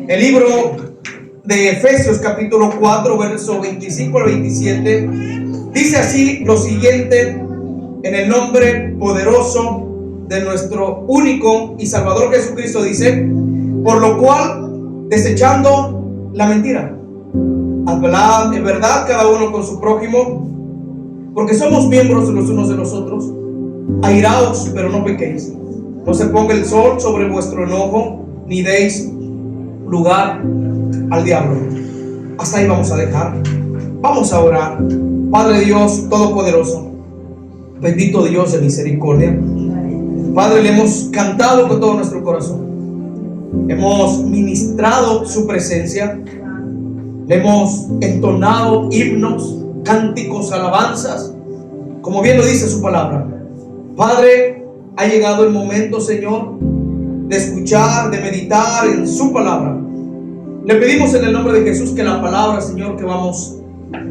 El libro de Efesios capítulo 4 verso 25 al 27 dice así lo siguiente, en el nombre poderoso de nuestro único y Salvador Jesucristo. Dice: por lo cual, desechando la mentira, hablad en verdad cada uno con su prójimo, porque somos miembros los unos de los otros. Airaos, pero no pequéis. No se ponga el sol sobre vuestro enojo, ni deis lugar al diablo. Hasta ahí vamos a dejar. Vamos a orar. Padre Dios Todopoderoso, bendito Dios de misericordia, Padre, le hemos cantado con todo nuestro corazón, hemos ministrado su presencia, le hemos entonado himnos, cánticos, alabanzas, como bien lo dice su palabra. Padre, ha llegado el momento, Señor, de escuchar, de meditar en su palabra. Le pedimos en el nombre de Jesús que la palabra, Señor, que vamos,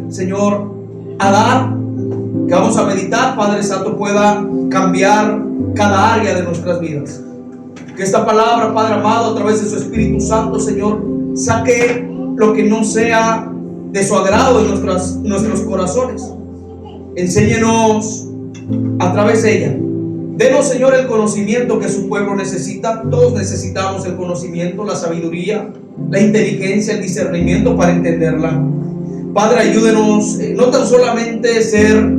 Señor, a dar, que vamos a meditar, Padre Santo, pueda cambiar cada área de nuestras vidas. Que esta palabra, Padre amado, a través de su Espíritu Santo, Señor, saque lo que no sea de su agrado de nuestros corazones. Enséñenos a través de ella. Denos, Señor, el conocimiento que su pueblo necesita. Todos necesitamos el conocimiento, la sabiduría, la inteligencia, el discernimiento para entenderla. Padre, ayúdenos no tan solamente ser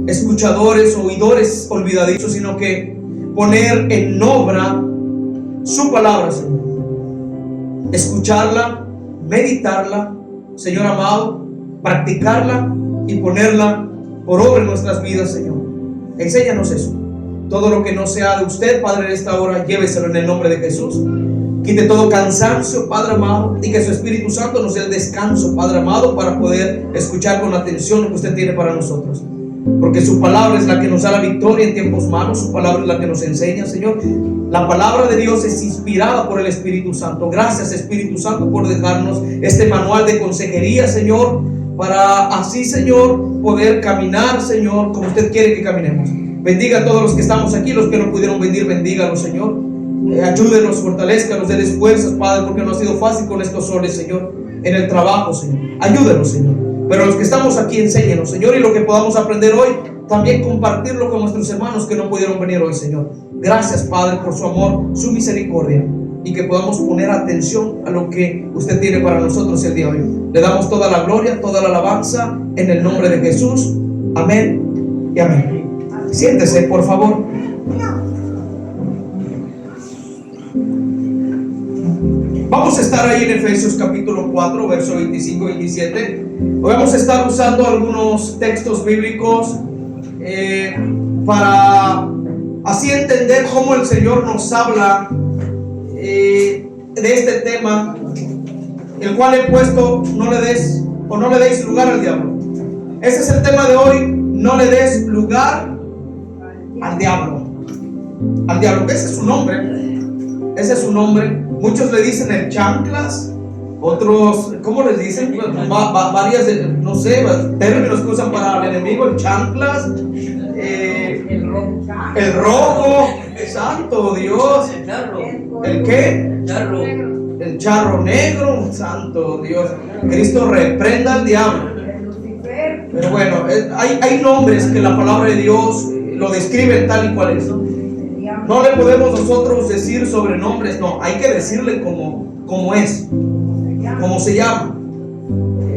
escuchadores o oidores olvidadizos, sino que poner en obra su palabra, Señor. Escucharla, meditarla, Señor amado, practicarla y ponerla por obra en nuestras vidas, Señor. Enséñanos eso. Todo lo que no sea de usted, Padre, en esta hora, lléveselo en el nombre de Jesús. Quite todo cansancio, Padre amado, y que su Espíritu Santo nos dé el descanso, Padre amado, para poder escuchar con atención lo que usted tiene para nosotros. Porque su palabra es la que nos da la victoria en tiempos malos. Su palabra es la que nos enseña, Señor. La palabra de Dios es inspirada por el Espíritu Santo. Gracias, Espíritu Santo, por dejarnos este manual de consejería, Señor, para así, Señor, poder caminar, Señor, como usted quiere que caminemos. Bendiga a todos los que estamos aquí, los que no pudieron venir, bendígalos, Señor. Ayúdenos, fortalezcanos, denles fuerzas, Padre, porque no ha sido fácil con estos soles, Señor, en el trabajo, Señor. Ayúdenos, Señor. Pero los que estamos aquí, enséñenos, Señor, y lo que podamos aprender hoy, también compartirlo con nuestros hermanos que no pudieron venir hoy, Señor. Gracias, Padre, por su amor, su misericordia, y que podamos poner atención a lo que usted tiene para nosotros el día de hoy. Le damos toda la gloria, toda la alabanza, en el nombre de Jesús. Amén y amén. Siéntese, por favor. Vamos a estar ahí en Efesios capítulo 4, verso 25 y 27. Hoy vamos a estar usando algunos textos bíblicos para así entender cómo el Señor nos habla de este tema, el cual he puesto: no le des o no le deis lugar al diablo. Ese es el tema de hoy: no le des lugar al diablo. Al diablo, ese es su nombre. Ese es su nombre. Muchos le dicen el chanclas, otros, ¿cómo les dicen? Varias, no sé, términos que usan para el enemigo: el chanclas, el rojo, santo Dios, ¿el qué? El charro negro, santo Dios. Cristo reprenda al diablo. Pero bueno, hay nombres que la palabra de Dios lo describe tal y cual es. No le podemos nosotros decir sobrenombres, no, hay que decirle como es, como se llama.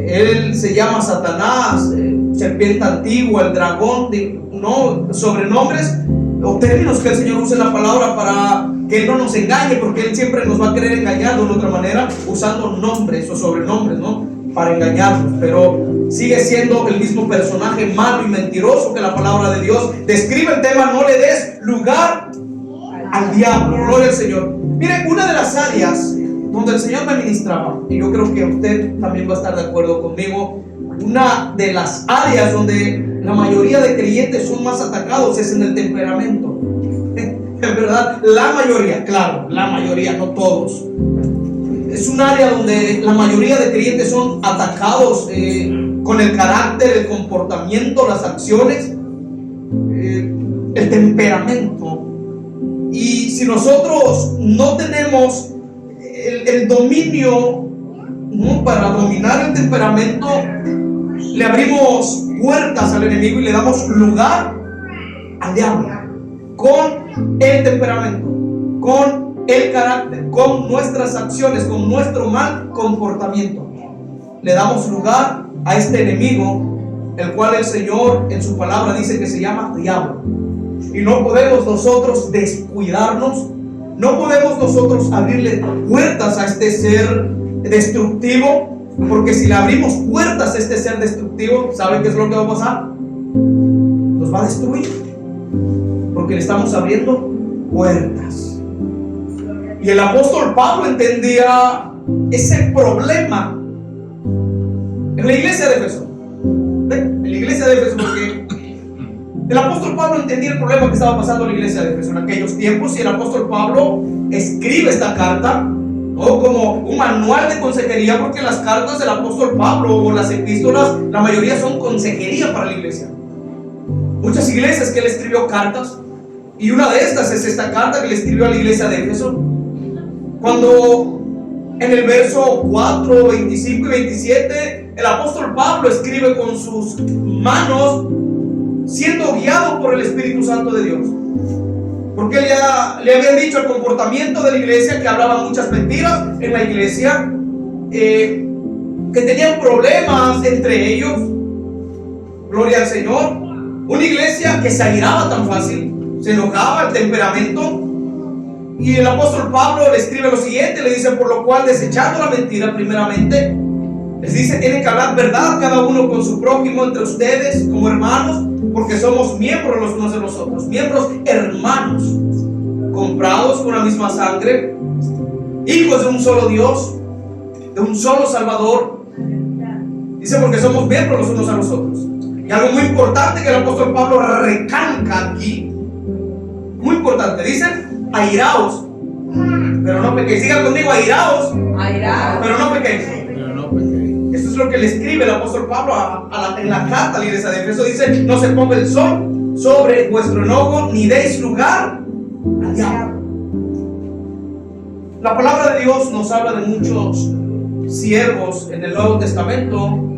Él se llama Satanás, serpiente antigua, el dragón, no, sobrenombres o términos que el Señor usa en la palabra para que Él no nos engañe, porque Él siempre nos va a querer engañar de otra manera, usando nombres o sobrenombres, ¿no? Para engañarnos, pero sigue siendo el mismo personaje malo y mentiroso que la palabra de Dios describe. El tema: no le des lugar al diablo. Gloria al Señor. Mire, una de las áreas donde el Señor me ministraba, y yo creo que usted también va a estar de acuerdo conmigo, una de las áreas donde la mayoría de creyentes son más atacados es en el temperamento. En verdad, la mayoría, claro, la mayoría, no todos. Es un área donde la mayoría de creyentes son atacados con el carácter, el comportamiento, las acciones, el temperamento. Y si nosotros no tenemos el dominio, ¿no? Para dominar el temperamento, le abrimos puertas al enemigo y le damos lugar al diablo con el temperamento, con el carácter, con nuestras acciones, con nuestro mal comportamiento. Le damos lugar a este enemigo, el cual el Señor en su palabra dice que se llama diablo. Y no podemos nosotros descuidarnos, no podemos nosotros abrirle puertas a este ser destructivo, porque si le abrimos puertas a este ser destructivo, ¿saben qué es lo que va a pasar? Nos va a destruir, porque le estamos abriendo puertas. Y el apóstol Pablo entendía ese problema en la iglesia de Éfeso. En la iglesia de Éfeso, porque el apóstol Pablo entendía el problema que estaba pasando en la iglesia de Éfeso en aquellos tiempos, y el apóstol Pablo escribe esta carta, ¿no?, como un manual de consejería, porque las cartas del apóstol Pablo o las epístolas, la mayoría son consejería para la iglesia. Muchas iglesias que él escribió cartas, y una de estas es esta carta que le escribió a la iglesia de Éfeso. Cuando en el verso 4, 25 y 27, el apóstol Pablo escribe con sus manos, siendo guiado por el Espíritu Santo de Dios, porque él ya le habían dicho el comportamiento de la iglesia, que hablaban muchas mentiras en la iglesia, que tenían problemas entre ellos. Gloria al Señor. Una iglesia que se airaba tan fácil, se enojaba, el temperamento. Y el apóstol Pablo le escribe lo siguiente, le dice: por lo cual, desechando la mentira, primeramente, les dice, tienen que hablar verdad cada uno con su prójimo entre ustedes como hermanos, porque somos miembros los unos de los otros, miembros hermanos, comprados con la misma sangre, hijos de un solo Dios, de un solo Salvador. Dice, porque somos miembros los unos a los otros. Y algo muy importante que el apóstol Pablo recalca aquí, muy importante, dice: airaos, pero no pequéis. Diga conmigo: airaos, pero no pequéis. Esto es lo que le escribe el apóstol Pablo en la carta a la iglesia de Éfeso. Dice: no se ponga el sol sobre vuestro enojo, ni deis lugar al diablo. La palabra de Dios nos habla de muchos siervos en el Nuevo Testamento.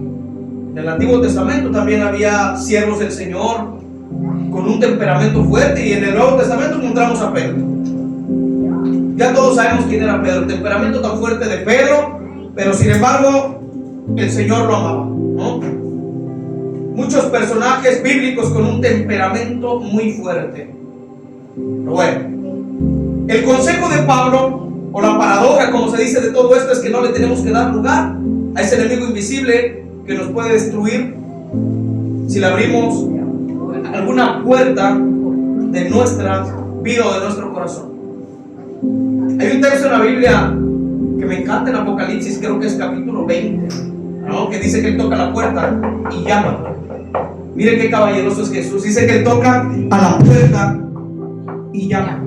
En el Antiguo Testamento también había siervos del Señor con un temperamento fuerte, y en el Nuevo Testamento encontramos a Pedro. Ya todos sabemos quién era Pedro, el temperamento tan fuerte de Pedro, pero sin embargo el Señor lo amaba, ¿no? Muchos personajes bíblicos con un temperamento muy fuerte. Pero bueno, el consejo de Pablo, o la paradoja, como se dice, de todo esto, es que no le tenemos que dar lugar a ese enemigo invisible que nos puede destruir si le abrimos alguna puerta de nuestra vida o de nuestro corazón. Hay un texto en la Biblia que me encanta, en Apocalipsis, creo que es capítulo 20, ¿no?, que dice que él toca la puerta y llama. Mire qué caballeroso es Jesús. Dice que él toca a la puerta y llama.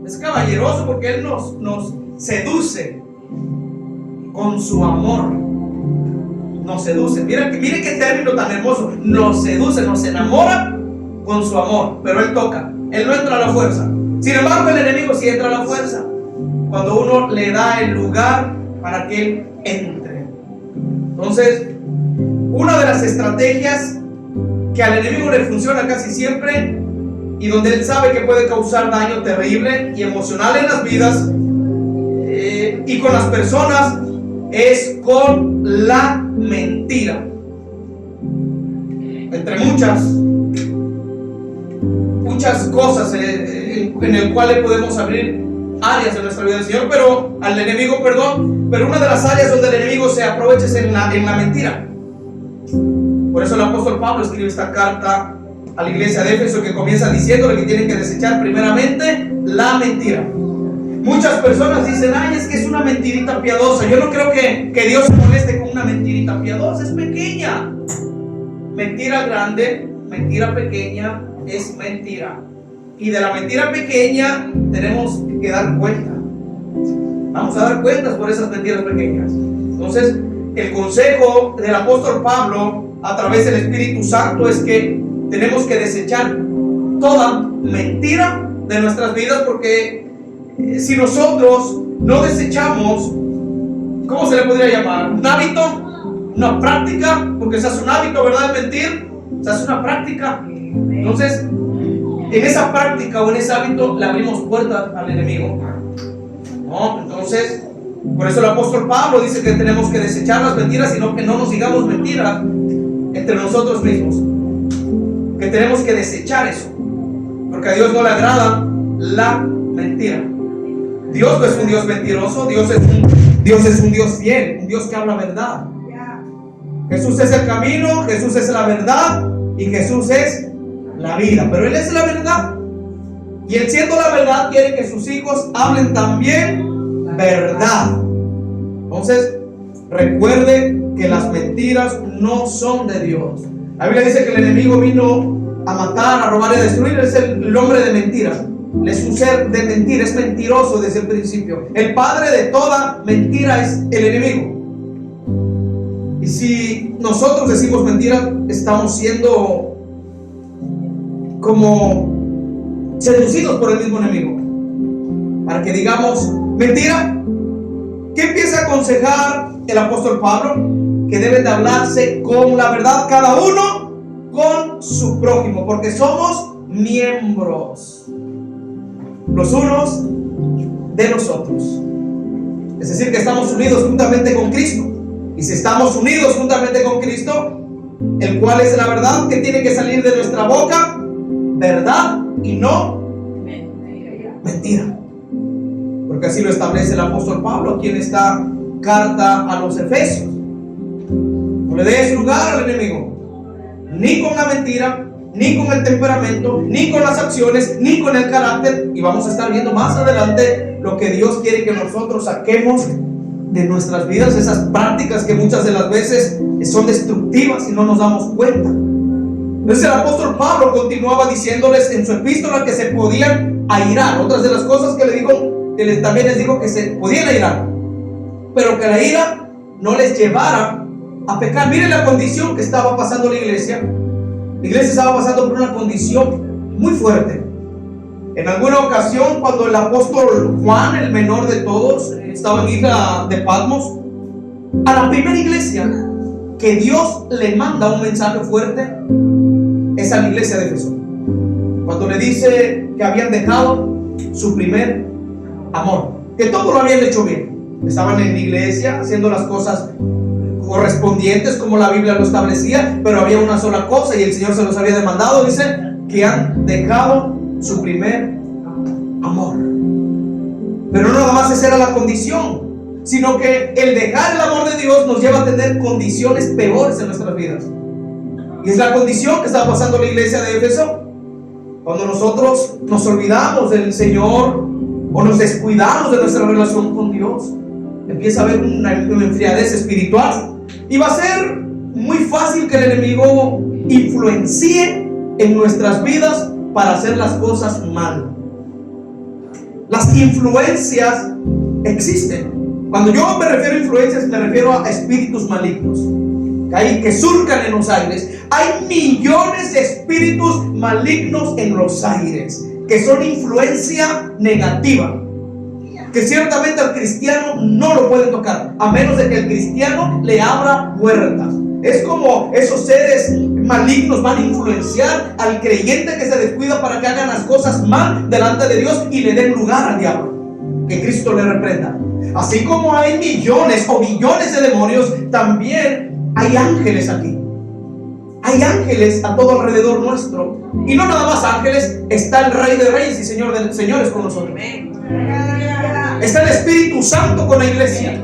Es caballeroso porque él nos seduce con su amor. Nos seduce. Mire qué término tan hermoso. Nos seduce, nos enamora con su amor. Pero él toca. Él no entra a la fuerza. Sin embargo, el enemigo sí entra a la fuerza, cuando uno le da el lugar para que él entre. Entonces, una de las estrategias que al enemigo le funciona casi siempre, y donde él sabe que puede causar daño terrible y emocional en las vidas y con las personas, es con la mentira. Entre muchas cosas en el cual le podemos abrir áreas de nuestra vida del Señor, pero al enemigo, pero una de las áreas donde el enemigo se aprovecha es en la mentira. Por eso el apóstol Pablo escribe esta carta a la iglesia de Éfeso, que comienza diciéndole que tienen que desechar primeramente la mentira. Muchas personas dicen: ay, es que es una mentirita piadosa. Yo no creo que Dios se moleste con una mentirita piadosa, es pequeña. Mentira grande, mentira pequeña, es mentira. Y de la mentira pequeña tenemos que dar cuenta. Vamos a dar cuentas por esas mentiras pequeñas. Entonces, el consejo del apóstol Pablo a través del Espíritu Santo es que tenemos que desechar toda mentira de nuestras vidas, porque si nosotros no desechamos, ¿cómo se le podría llamar? Un hábito, una práctica, porque se hace un hábito, ¿verdad? De mentir, se hace una práctica. Entonces, en esa práctica o en ese hábito le abrimos puertas al enemigo. No, entonces, por eso el apóstol Pablo dice que tenemos que desechar las mentiras, sino que no nos digamos mentiras entre nosotros mismos. Que tenemos que desechar eso, porque a Dios no le agrada la mentira. Dios no es un Dios mentiroso, Dios es un Dios fiel, un Dios que habla verdad. Jesús es el camino, Jesús es la verdad y Jesús es la vida. Pero Él es la verdad. Y Él, siendo la verdad, quiere que sus hijos hablen también verdad. Entonces, recuerde que las mentiras no son de Dios. La Biblia dice que el enemigo vino a matar, a robar y a destruir. Es el hombre de mentiras. Es un ser de mentira, es mentiroso desde el principio. El padre de toda mentira es el enemigo. Y si nosotros decimos mentiras, estamos siendo como seducidos por el mismo enemigo para que digamos mentira. ¿Qué empieza a aconsejar el apóstol Pablo? Que deben de hablarse con la verdad cada uno con su prójimo, porque somos miembros los unos de los otros. Es decir, que estamos unidos juntamente con Cristo. Y si estamos unidos juntamente con Cristo, el cual es la verdad, que tiene que salir de nuestra boca, verdad y no mentira. Porque así lo establece el apóstol Pablo aquí en esta carta a los Efesios. No le des lugar al enemigo, ni con la mentira, ni con el temperamento, ni con las acciones, ni con el carácter. Y vamos a estar viendo más adelante lo que Dios quiere que nosotros saquemos de nuestras vidas, esas prácticas que muchas de las veces son destructivas y no nos damos cuenta. Entonces el apóstol Pablo continuaba diciéndoles en su epístola que se podían airar. Otras de las cosas que le digo, también les digo que se podían airar, pero que la ira no les llevara a pecar. Miren la condición que estaba pasando la iglesia. La iglesia estaba pasando por una condición muy fuerte. En alguna ocasión, cuando el apóstol Juan, el menor de todos, estaba en isla de Patmos, a la primera iglesia que Dios le manda un mensaje fuerte es a la iglesia de Éfeso, cuando le dice que habían dejado su primer amor, que todo lo habían hecho bien, estaban en la iglesia haciendo las cosas correspondientes como la Biblia lo establecía, pero había una sola cosa y el Señor se los había demandado. Dice que han dejado su primer amor. Pero no nada más esa era la condición, sino que el dejar el amor de Dios nos lleva a tener condiciones peores en nuestras vidas. Y es la condición que está pasando la iglesia de Éfeso. Cuando nosotros nos olvidamos del Señor o nos descuidamos de nuestra relación con Dios, empieza a haber una enfriadez espiritual. Y va a ser muy fácil que el enemigo influencie en nuestras vidas para hacer las cosas mal. Las influencias existen. Cuando yo me refiero a influencias, me refiero a espíritus malignos que surcan en los aires. Hay millones de espíritus malignos en los aires que son influencia negativa, que ciertamente al cristiano no lo pueden tocar, a menos de que el cristiano le abra puertas. Es como esos seres malignos van a influenciar al creyente que se descuida para que hagan las cosas mal delante de Dios y le den lugar al diablo. Que Cristo le reprenda. Así como hay millones o billones de demonios, también hay ángeles aquí. Hay ángeles a todo alrededor nuestro. Y no nada más ángeles, está el Rey de Reyes y Señor de Señores con nosotros. Está el Espíritu Santo con la iglesia.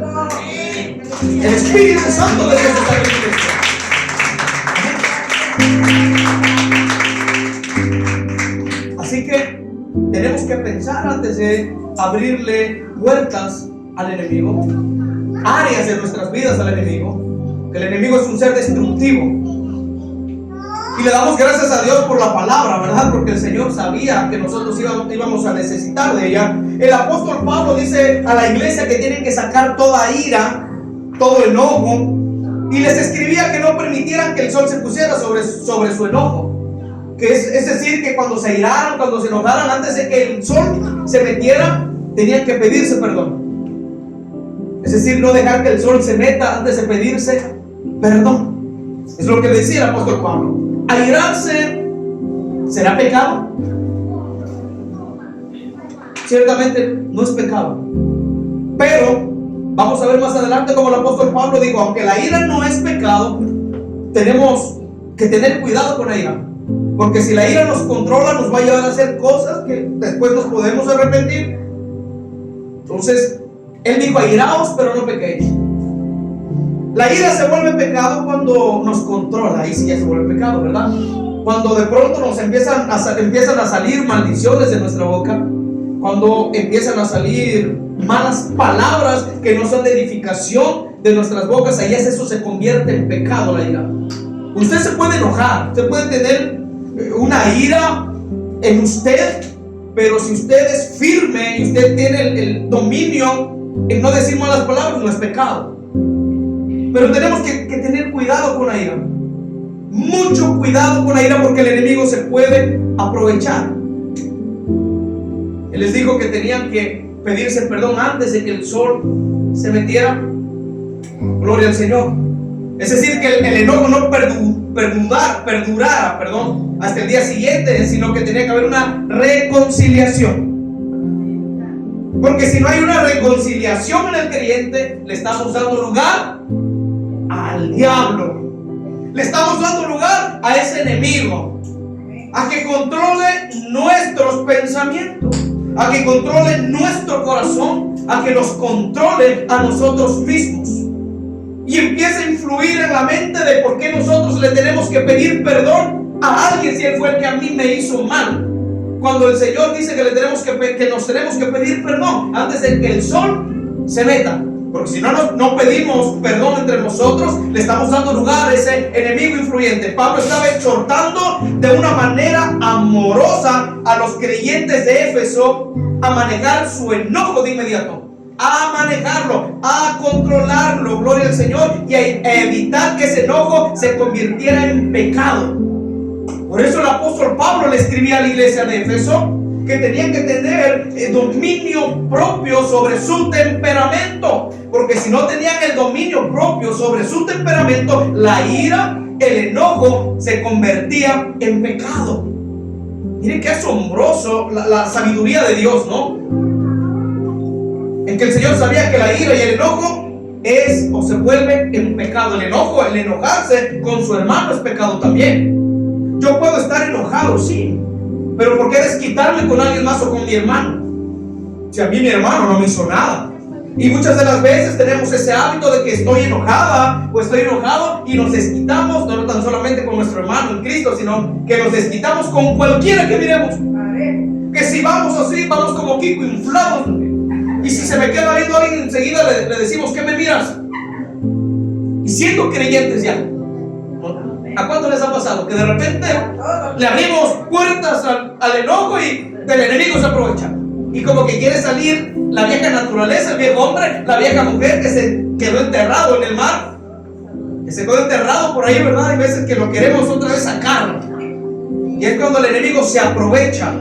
El Espíritu Santo de Dios está en la iglesia. Así que tenemos que pensar antes de abrirle puertas al enemigo, áreas de nuestras vidas al enemigo, que el enemigo es un ser destructivo. Y le damos gracias a Dios por la palabra, ¿verdad? Porque el Señor sabía que nosotros íbamos a necesitar de ella. El apóstol Pablo dice a la iglesia que tienen que sacar toda ira, todo enojo, y les escribía que no permitieran que el sol se pusiera sobre su enojo. Que es decir, que cuando se iraran, cuando se enojaran, antes de que el sol se metiera, tenían que pedirse perdón. Es decir, no dejar que el sol se meta antes de pedirse perdón. Es lo que decía el apóstol Pablo. Airarse, ¿será pecado? Ciertamente no es pecado. Pero vamos a ver más adelante como el apóstol Pablo dijo, aunque la ira no es pecado, tenemos que tener cuidado con la ira. Porque si la ira nos controla, nos va a llevar a hacer cosas que después nos podemos arrepentir. Entonces, él dijo, airaos, pero no pequéis. La ira se vuelve pecado cuando nos controla. Ahí sí ya se vuelve pecado, ¿verdad? Cuando de pronto nos empiezan a salir maldiciones de nuestra boca. Cuando empiezan a salir malas palabras que no son de edificación de nuestras bocas, ahí eso se convierte en pecado, la ira. Usted se puede enojar, usted puede tener una ira en usted, pero si usted es firme y usted tiene el dominio en no decir malas palabras, no es pecado. Pero tenemos que tener cuidado con la ira, mucho cuidado con la ira, porque el enemigo se puede aprovechar. Él les dijo que tenían que pedirse perdón antes de que el sol se metiera. Gloria al Señor. Es decir, que el enojo no perdurara hasta el día siguiente, sino que tenía que haber una reconciliación. Porque si no hay una reconciliación en el creyente, le estamos dando lugar al diablo. Le estamos dando lugar a ese enemigo, a que controle nuestros pensamientos, a que controle nuestro corazón, a que nos controle a nosotros mismos. Y empieza a influir en la mente de por qué nosotros le tenemos que pedir perdón a alguien si él fue el que a mí me hizo mal. Cuando el Señor dice que que nos tenemos que pedir perdón antes de que el sol se meta. Porque si no pedimos perdón entre nosotros, le estamos dando lugar a ese enemigo influyente. Pablo estaba exhortando de una manera amorosa a los creyentes de Éfeso a manejar su enojo de inmediato, a manejarlo, a controlarlo, gloria al Señor, y a evitar que ese enojo se convirtiera en pecado. Por eso el apóstol Pablo le escribía a la iglesia de Éfeso que tenían que tener dominio propio sobre su temperamento, porque si no tenían el dominio propio sobre su temperamento, la ira, el enojo se convertía en pecado. Miren qué asombroso la sabiduría de Dios, ¿no? En que el Señor sabía que la ira y el enojo es o se vuelve en pecado. El enojo, el enojarse con su hermano es pecado también. Yo puedo estar enojado, sí, pero ¿por qué desquitarme con alguien más o con mi hermano? Si a mí mi hermano no me hizo nada. Y muchas de las veces tenemos ese hábito de que estoy enojada o estoy enojado y nos desquitamos, no tan solamente con nuestro hermano en Cristo, sino que nos desquitamos con cualquiera que miremos. Que si vamos así, vamos como Kiko, inflados. Y si se me queda viendo alguien, enseguida le decimos, ¿qué me miras? Y siendo creyentes ya, ¿a cuánto les ha pasado? Que de repente le abrimos puertas al enojo y del enemigo se aprovecha. Y como que quiere salir la vieja naturaleza, el viejo hombre, la vieja mujer que se quedó enterrado en el mar, que se quedó enterrado por ahí, ¿verdad? Hay veces que lo queremos otra vez sacar. Y es cuando el enemigo se aprovecha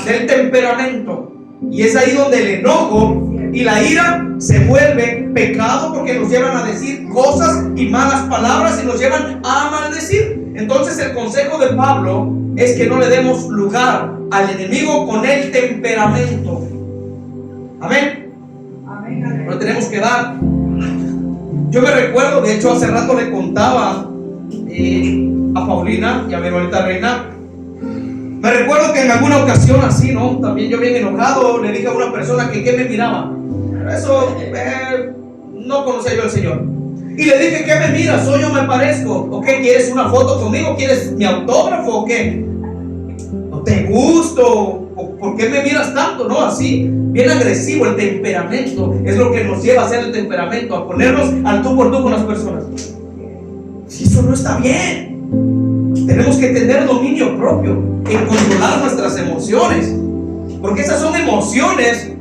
del temperamento. Y es ahí donde el enojo y la ira se vuelven pecado, porque nos llevan a decir cosas y malas palabras y nos llevan a maldecir. Entonces el consejo de Pablo es que no le demos lugar al enemigo con el temperamento. Amén. No tenemos que dar. Yo me recuerdo, de hecho hace rato le contaba a Paulina y a mi hermanita Reina. Me recuerdo que en alguna ocasión así, ¿no? También yo bien enojado le dije a una persona que me miraba. Eso no conocía yo al Señor. Y le dije, ¿qué me miras? ¿Soy yo me parezco? ¿O qué? ¿Quieres una foto conmigo? ¿Quieres mi autógrafo? ¿O qué? ¿No te gusto? ¿Por qué me miras tanto? No, así, bien agresivo. El temperamento es lo que nos lleva a hacer el temperamento, a ponernos al tú por tú con las personas. Si eso no está bien. Tenemos que tener dominio propio en controlar nuestras emociones, porque esas son emociones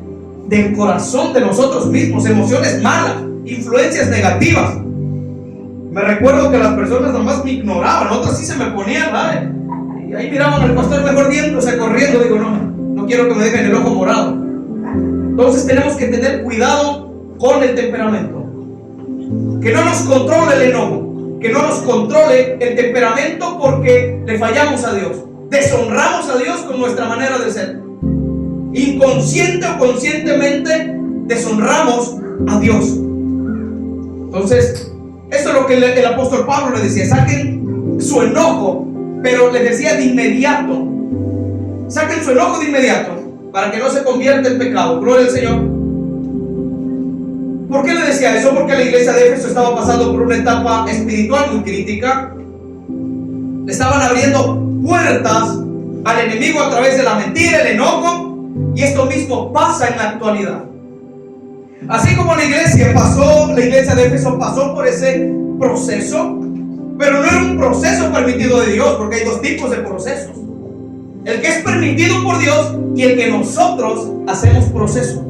del corazón de nosotros mismos, emociones malas, influencias negativas. Me recuerdo que las personas nomás me ignoraban, otras sí se me ponían, ¿vale? Y ahí miraban al pastor mejor diéndose, corriendo. Digo, no quiero que me dejen el ojo morado. Entonces tenemos que tener cuidado con el temperamento. Que no nos controle el enojo, que no nos controle el temperamento porque le fallamos a Dios. Deshonramos a Dios con nuestra manera de ser. Inconsciente o conscientemente deshonramos a Dios. Entonces, esto es lo que el apóstol Pablo le decía: saquen su enojo, pero les decía de inmediato. Saquen su enojo de inmediato para que no se convierta en pecado. Gloria al Señor. ¿Por qué le decía eso? Porque la iglesia de Éfeso estaba pasando por una etapa espiritual muy crítica. Le estaban abriendo puertas al enemigo a través de la mentira, el enojo, y esto mismo pasa en la actualidad. Así como la iglesia de Éfeso pasó por ese proceso, pero no era un proceso permitido de Dios, porque hay dos tipos de procesos: el que es permitido por Dios y el que nosotros hacemos proceso.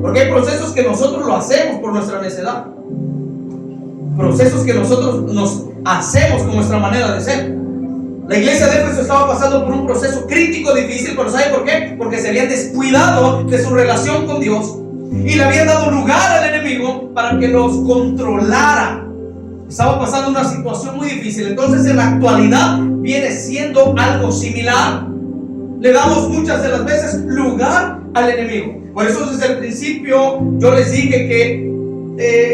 Porque hay procesos que nosotros lo hacemos por nuestra necedad, procesos que nosotros nos hacemos con nuestra manera de ser. La iglesia de Éfeso estaba pasando por un proceso crítico, difícil, pero ¿sabe por qué? Porque se habían descuidado de su relación con Dios y le habían dado lugar al enemigo para que los controlara. Estaba pasando una situación muy difícil. Entonces, en la actualidad viene siendo algo similar. Le damos muchas de las veces lugar al enemigo. Por eso desde el principio yo les dije que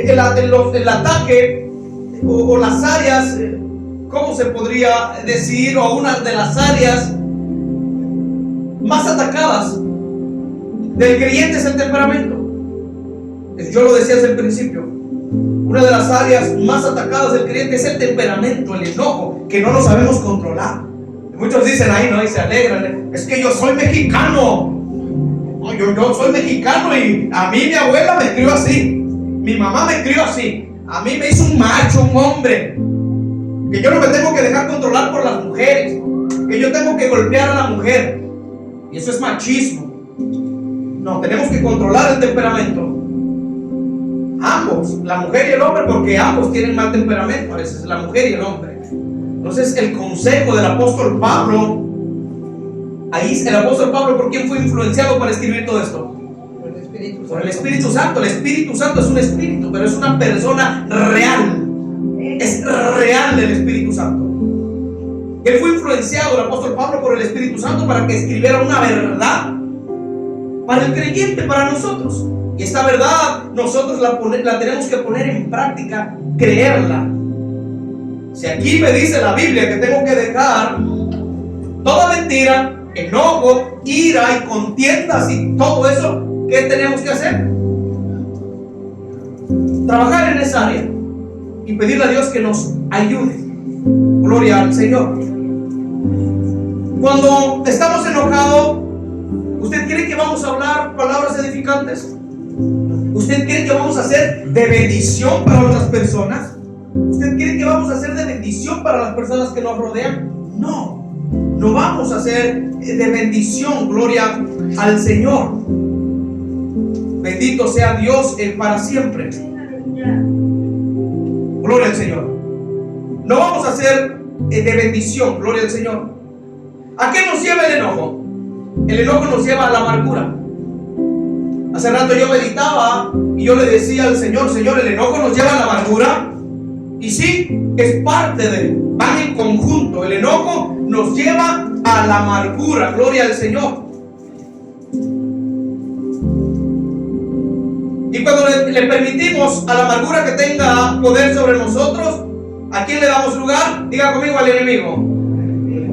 el ataque o las áreas, ¿cómo se podría decir? O una de las áreas más atacadas del creyente es el temperamento. Yo lo decía desde el principio. Una de las áreas más atacadas del creyente es el temperamento, el enojo, que no lo sabemos controlar. Muchos dicen ahí, ¿no? Y se alegran: es que yo soy mexicano. Yo soy mexicano y a mí mi abuela me crió así, mi mamá me crió así, a mí me hizo un macho, un hombre, que yo no me tengo que dejar controlar por las mujeres, que yo tengo que golpear a la mujer, y eso es machismo. No, tenemos que controlar el temperamento, ambos, la mujer y el hombre, porque ambos tienen mal temperamento, a veces la mujer y el hombre. Entonces el consejo del apóstol Pablo, ahí el apóstol Pablo, ¿por quién fue influenciado para escribir todo esto? Por el Espíritu Santo. El Espíritu Santo es un espíritu, pero es una persona real. Es real el Espíritu Santo. Él fue influenciado, el apóstol Pablo, por el Espíritu Santo para que escribiera una verdad para el creyente, para nosotros. Y esta verdad nosotros la tenemos que poner en práctica, creerla. Si aquí me dice la Biblia que tengo que dejar toda mentira, enojo, ira y contiendas y todo eso, ¿qué tenemos que hacer? Trabajar en esa área y pedirle a Dios que nos ayude. Gloria al Señor. Cuando estamos enojados, ¿usted cree que vamos a hablar palabras edificantes? ¿Usted cree que vamos a ser de bendición para otras personas? ¿Usted cree que vamos a ser de bendición para las personas que nos rodean? No. No vamos a ser de bendición. Gloria al Señor. Bendito sea Dios para siempre. Gloria al Señor. No vamos a ser de bendición. Gloria al Señor. ¿A qué nos lleva el enojo? El enojo nos lleva a la amargura. Hace rato yo meditaba y yo le decía al Señor: Señor, el enojo nos lleva a la amargura. Y sí, es parte van en conjunto. El enojo nos lleva a la amargura. Gloria al Señor. Y cuando le permitimos a la amargura que tenga poder sobre nosotros, ¿a quién le damos lugar? Diga conmigo: al enemigo.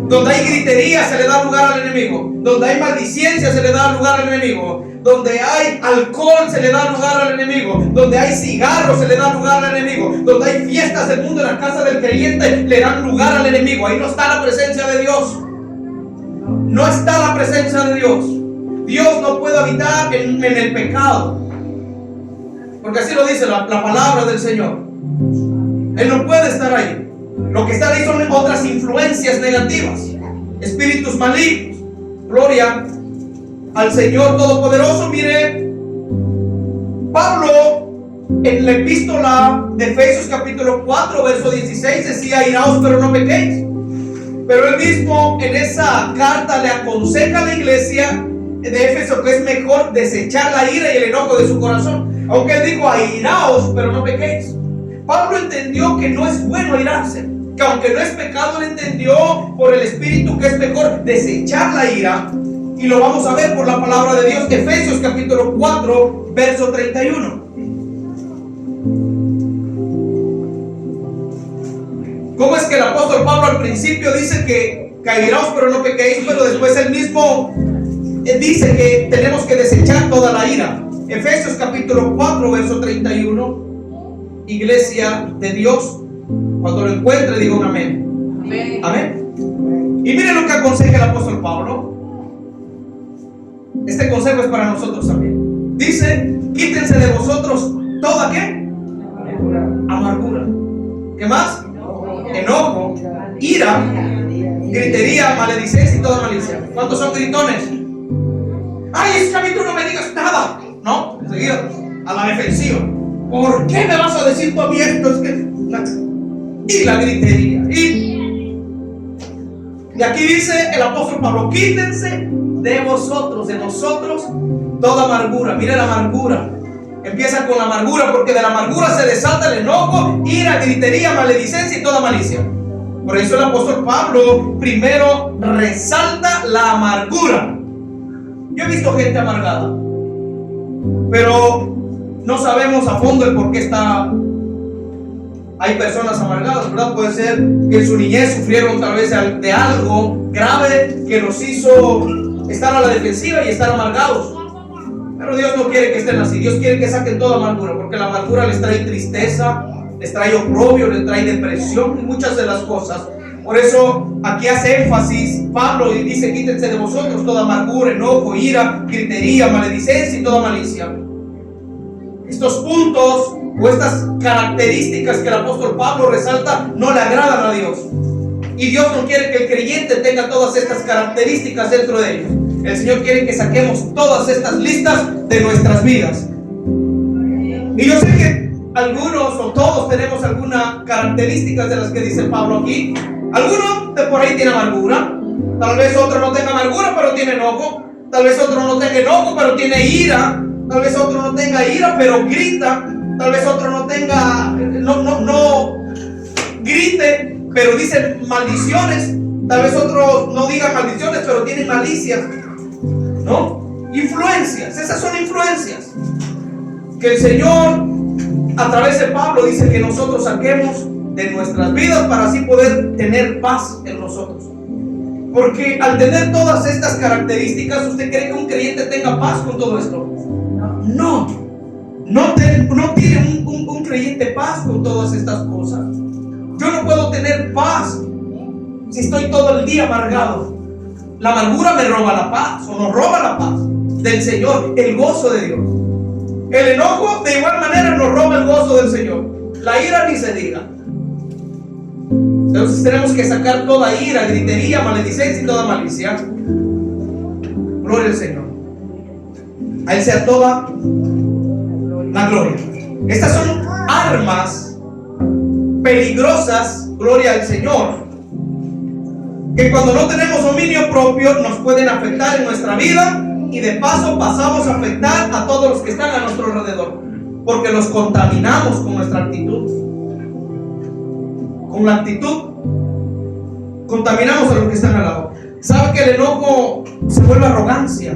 Donde hay gritería se le da lugar al enemigo. Donde hay maldiciencia se le da lugar al enemigo. Donde hay alcohol se le da lugar al enemigo. Donde hay cigarros se le da lugar al enemigo. Donde hay fiestas del mundo en la casa del creyente le dan lugar al enemigo. Ahí no está la presencia de Dios. No está la presencia de Dios. Dios no puede habitar en el pecado, porque así lo dice la palabra del Señor. Él no puede estar ahí. Lo que está ahí son otras influencias negativas, espíritus malignos. Gloria al Señor Todopoderoso. Mire, Pablo en la epístola de Efesios capítulo 4 verso 16 decía: iraos pero no pequéis. Pero él mismo en esa carta le aconseja a la iglesia de Éfeso que es mejor desechar la ira y el enojo de su corazón. Aunque él dijo airaos, pero no pequéis. Pablo entendió que no es bueno airarse, que aunque no es pecado, él entendió por el Espíritu que es mejor desechar la ira. Y lo vamos a ver por la palabra de Dios. Efesios capítulo 4, verso 31. ¿Cómo es que el apóstol Pablo al principio dice que airaos pero no pequéis, pero después él mismo dice que tenemos que desechar toda la ira? Efesios capítulo 4, verso 31. Iglesia de Dios, cuando lo encuentre diga un amén. Amén. Amén. Y miren lo que aconseja el apóstol Pablo. Este consejo es para nosotros también. Dice: quítense de vosotros toda ¿qué? Amargura. ¿Qué más? Enojo, ira, gritería, maledicencia y toda malicia. ¿Cuántos son gritones? Ay, es que a mí tú no me digas nada. No, enseguida a la defensiva. ¿Por qué me vas a decir tú a mí esto? Es que... Y la gritería. Y aquí dice el apóstol Pablo: quítense de vosotros, de nosotros, toda amargura. Mire la amargura. Empieza con la amargura, porque de la amargura se desata el enojo, ira, gritería, maledicencia y toda malicia. Por eso el apóstol Pablo primero resalta la amargura. Yo he visto gente amargada, pero no sabemos a fondo el por qué hay personas amargadas, ¿verdad? Puede ser que en su niñez sufrieron tal vez de algo grave que los hizo estar a la defensiva y estar amargados. Pero Dios no quiere que estén así. Dios quiere que saquen toda amargura, porque la amargura les trae tristeza, les trae oprobio, les trae depresión y muchas de las cosas. Por eso aquí hace énfasis Pablo y dice: quítense de vosotros toda amargura, enojo, ira, gritería, maledicencia y toda malicia. Estos puntos o estas características que el apóstol Pablo resalta no le agradan a Dios. Y Dios no quiere que el creyente tenga todas estas características dentro de ellos. El Señor quiere que saquemos todas estas listas de nuestras vidas. Y yo sé que algunos o todos tenemos algunas características de las que dice Pablo aquí. Algunos de por ahí tiene amargura. Tal vez otro no tenga amargura pero tiene enojo. Tal vez otro no tenga enojo pero tiene ira. Tal vez otro no tenga ira pero grita. Tal vez otro no tenga, no grite pero dice maldiciones. Tal vez otro no diga maldiciones pero tiene malicias, ¿no? Influencias, esas son influencias que el Señor a través de Pablo dice que nosotros saquemos de nuestras vidas para así poder tener paz en nosotros. Porque al tener todas estas características, ¿usted cree que un creyente tenga paz con todo esto? No tiene un creyente paz con todas estas cosas. Yo no puedo tener paz si estoy todo el día amargado. La amargura me roba la paz, o nos roba la paz del Señor, el gozo de Dios. El enojo de igual manera nos roba el gozo del Señor. La ira ni se diga. Entonces tenemos que sacar toda ira, gritería, maledicencia y toda malicia. Gloria al Señor. A Él sea toda la gloria. Estas son armas peligrosas, gloria al Señor, que cuando no tenemos dominio propio nos pueden afectar en nuestra vida y de paso pasamos a afectar a todos los que están a nuestro alrededor, porque los contaminamos con nuestra actitud. Con la actitud contaminamos a los que están al lado. ¿Sabe que el enojo se vuelve arrogancia?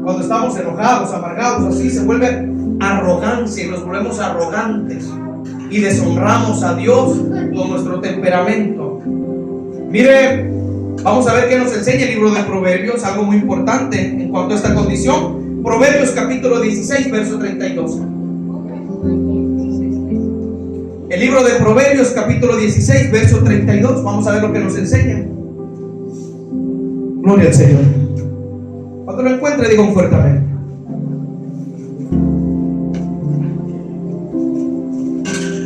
Cuando estamos enojados, amargados, así se vuelve arrogancia y nos volvemos arrogantes y deshonramos a Dios con nuestro temperamento. Mire, vamos a ver qué nos enseña el libro de Proverbios, algo muy importante en cuanto a esta condición. Proverbios capítulo 16, verso 32. El libro de Proverbios capítulo 16, verso 32. Vamos a ver lo que nos enseña. Gloria al Señor. Cuando lo encuentre, diga un fuerte amén.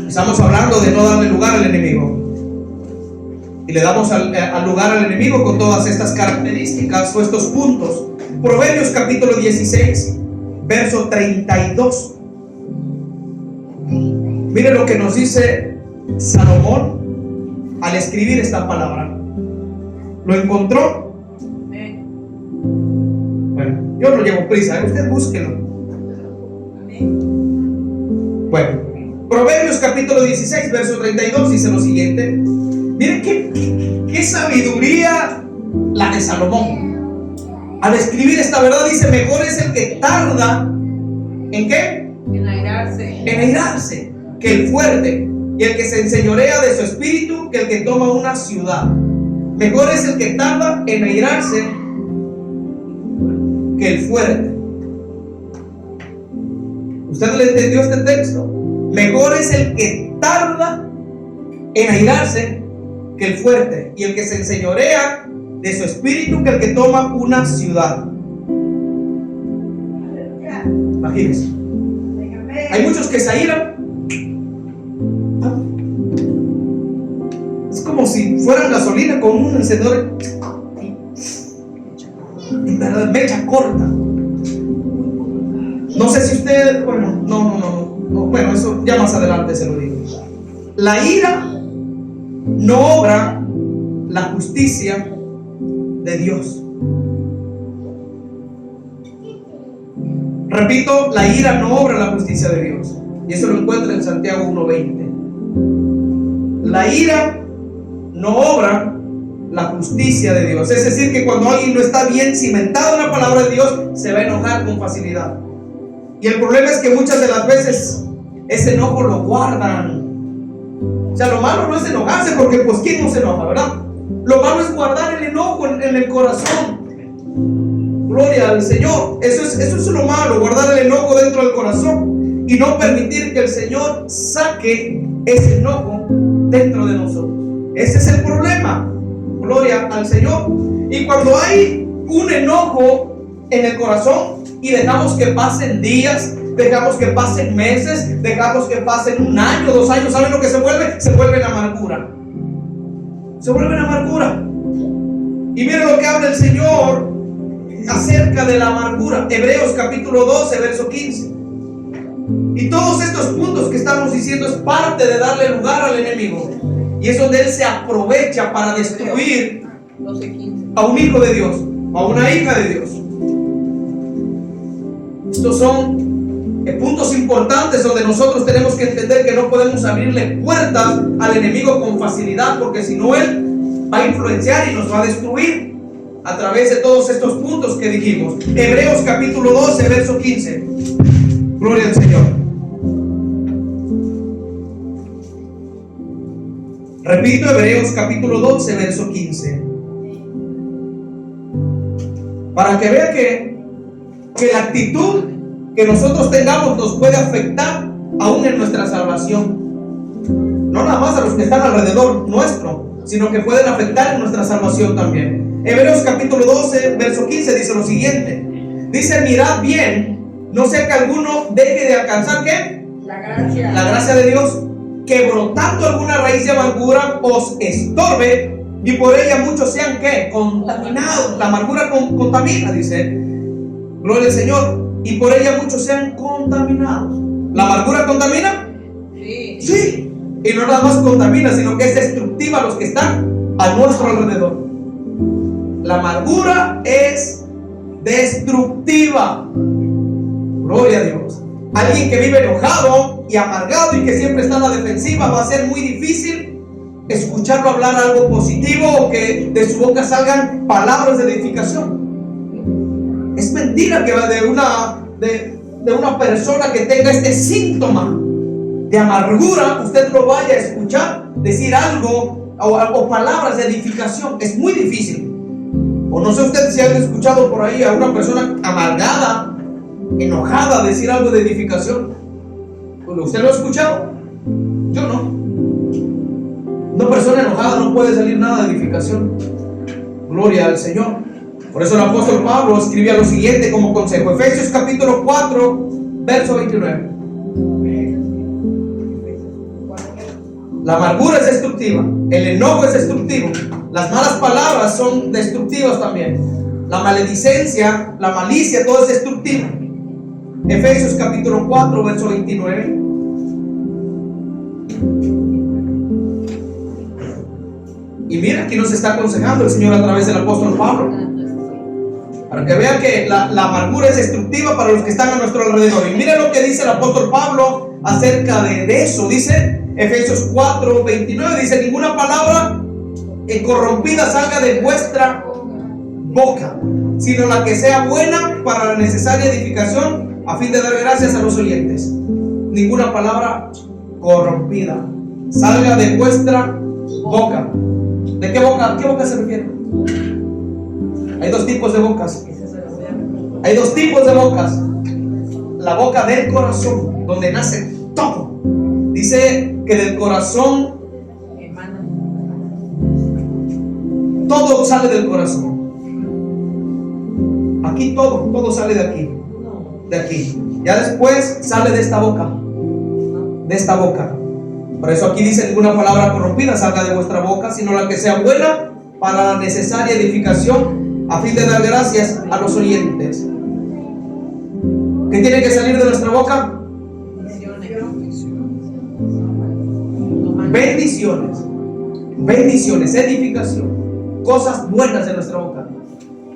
Estamos hablando de no darle lugar al enemigo. Y le damos al lugar al enemigo con todas estas características o estos puntos. Proverbios capítulo 16, verso 32. Mire lo que nos dice Salomón al escribir esta palabra. ¿Lo encontró? Yo no llevo prisa, usted búsquelo. Bueno, Proverbios capítulo 16, verso 32 dice lo siguiente. Miren qué sabiduría la de Salomón. Al escribir esta verdad dice: mejor es el que tarda ¿en qué? En airarse. En airarse que el fuerte, y el que se enseñorea de su espíritu que el que toma una ciudad. Mejor es el que tarda en airarse que el fuerte. ¿Usted le entendió este texto? Mejor es el que tarda en airarse que el fuerte, y el que se enseñorea de su espíritu que el que toma una ciudad. Imagínense. Hay muchos que se airan. Es como si fueran gasolina con un encendedor. En verdad, mecha corta. No sé si usted, bueno, no, bueno, eso ya más adelante se lo digo. La ira no obra la justicia de Dios. Repito, la ira no obra la justicia de Dios. Y eso lo encuentra en Santiago 1:20. La ira no obra la justicia de Dios. Es decir, que cuando alguien no está bien cimentado en la palabra de Dios, se va a enojar con facilidad. Y el problema es que muchas de las veces ese enojo lo guardan. O sea, lo malo no es enojarse, porque pues ¿quién no se enoja, verdad? Lo malo es guardar el enojo en el corazón. Gloria al Señor. Eso es lo malo, guardar el enojo dentro del corazón y no permitir que el Señor saque ese enojo dentro de nosotros. Ese es el problema. Gloria al Señor. Y cuando hay un enojo en el corazón y dejamos que pasen días, dejamos que pasen meses, dejamos que pasen 1 año, 2 años, ¿saben lo que se vuelve? Se vuelve en amargura. Se vuelve en amargura. Y miren lo que habla el Señor acerca de la amargura. Hebreos capítulo 12, verso 15. Y todos estos puntos que estamos diciendo es parte de darle lugar al enemigo. Y es donde él se aprovecha para destruir a un hijo de Dios, a una hija de Dios. Estos son puntos importantes donde nosotros tenemos que entender que no podemos abrirle puertas al enemigo con facilidad, porque si no, él va a influenciar y nos va a destruir a través de todos estos puntos que dijimos. Hebreos capítulo 12, verso 15. Gloria al Señor. Repito, Hebreos capítulo 12, verso 15. Para que vea que la actitud que nosotros tengamos nos puede afectar aún en nuestra salvación. No nada más a los que están alrededor nuestro, sino que pueden afectar en nuestra salvación también. Hebreos capítulo 12, verso 15 dice lo siguiente. Dice: mirad bien, no sea que alguno deje de alcanzar ¿qué? La gracia. La gracia de Dios, que brotando alguna raíz de amargura os estorbe y por ella muchos sean ¿qué? Contaminados. La amargura contamina, dice. Gloria al Señor. Y por ella muchos sean contaminados. ¿La amargura contamina? Sí. Sí. Y no nada más contamina, sino que es destructiva a los que están a nuestro alrededor. La amargura es destructiva. Gloria a Dios. Alguien que vive enojado y amargado y que siempre está a la defensiva, va a ser muy difícil escucharlo hablar algo positivo o que de su boca salgan palabras de edificación. Es mentira que de una persona que tenga este síntoma de amargura, usted lo vaya a escuchar decir algo o palabras de edificación. Es muy difícil. O no sé usted si han escuchado por ahí a una persona amargada, enojada, decir algo de edificación. ¿Usted lo ha escuchado? Yo no. Una persona enojada no puede salir nada de edificación. Gloria al Señor. Por eso el apóstol Pablo escribía lo siguiente como consejo. Efesios capítulo 4, verso 29. La amargura es destructiva, el enojo es destructivo, las malas palabras son destructivas también, la maledicencia, la malicia, todo es destructivo. Efesios capítulo 4, verso 29. Y mira, aquí nos está aconsejando el Señor a través del apóstol Pablo. Para que vean que la amargura es destructiva para los que están a nuestro alrededor. Y miren lo que dice el apóstol Pablo acerca de eso. Dice Efesios 4:29, dice: ninguna palabra corrompida salga de vuestra boca, sino la que sea buena para la necesaria edificación, a fin de dar gracias a los oyentes. Ninguna palabra corrompida salga de vuestra boca. ¿De qué boca? ¿A qué boca se refiere? Hay dos tipos de bocas. Hay dos tipos de bocas. La boca del corazón, donde nace todo. Dice que del corazón todo sale del corazón. Aquí todo sale de aquí. De aquí. Ya después sale de esta boca. De esta boca. Por eso aquí dice: ninguna palabra corrompida salga de vuestra boca, sino la que sea buena para la necesaria edificación, a fin de dar gracias a los oyentes. ¿Qué tiene que salir de nuestra boca? Bendiciones. Bendiciones, edificación, cosas buenas de nuestra boca.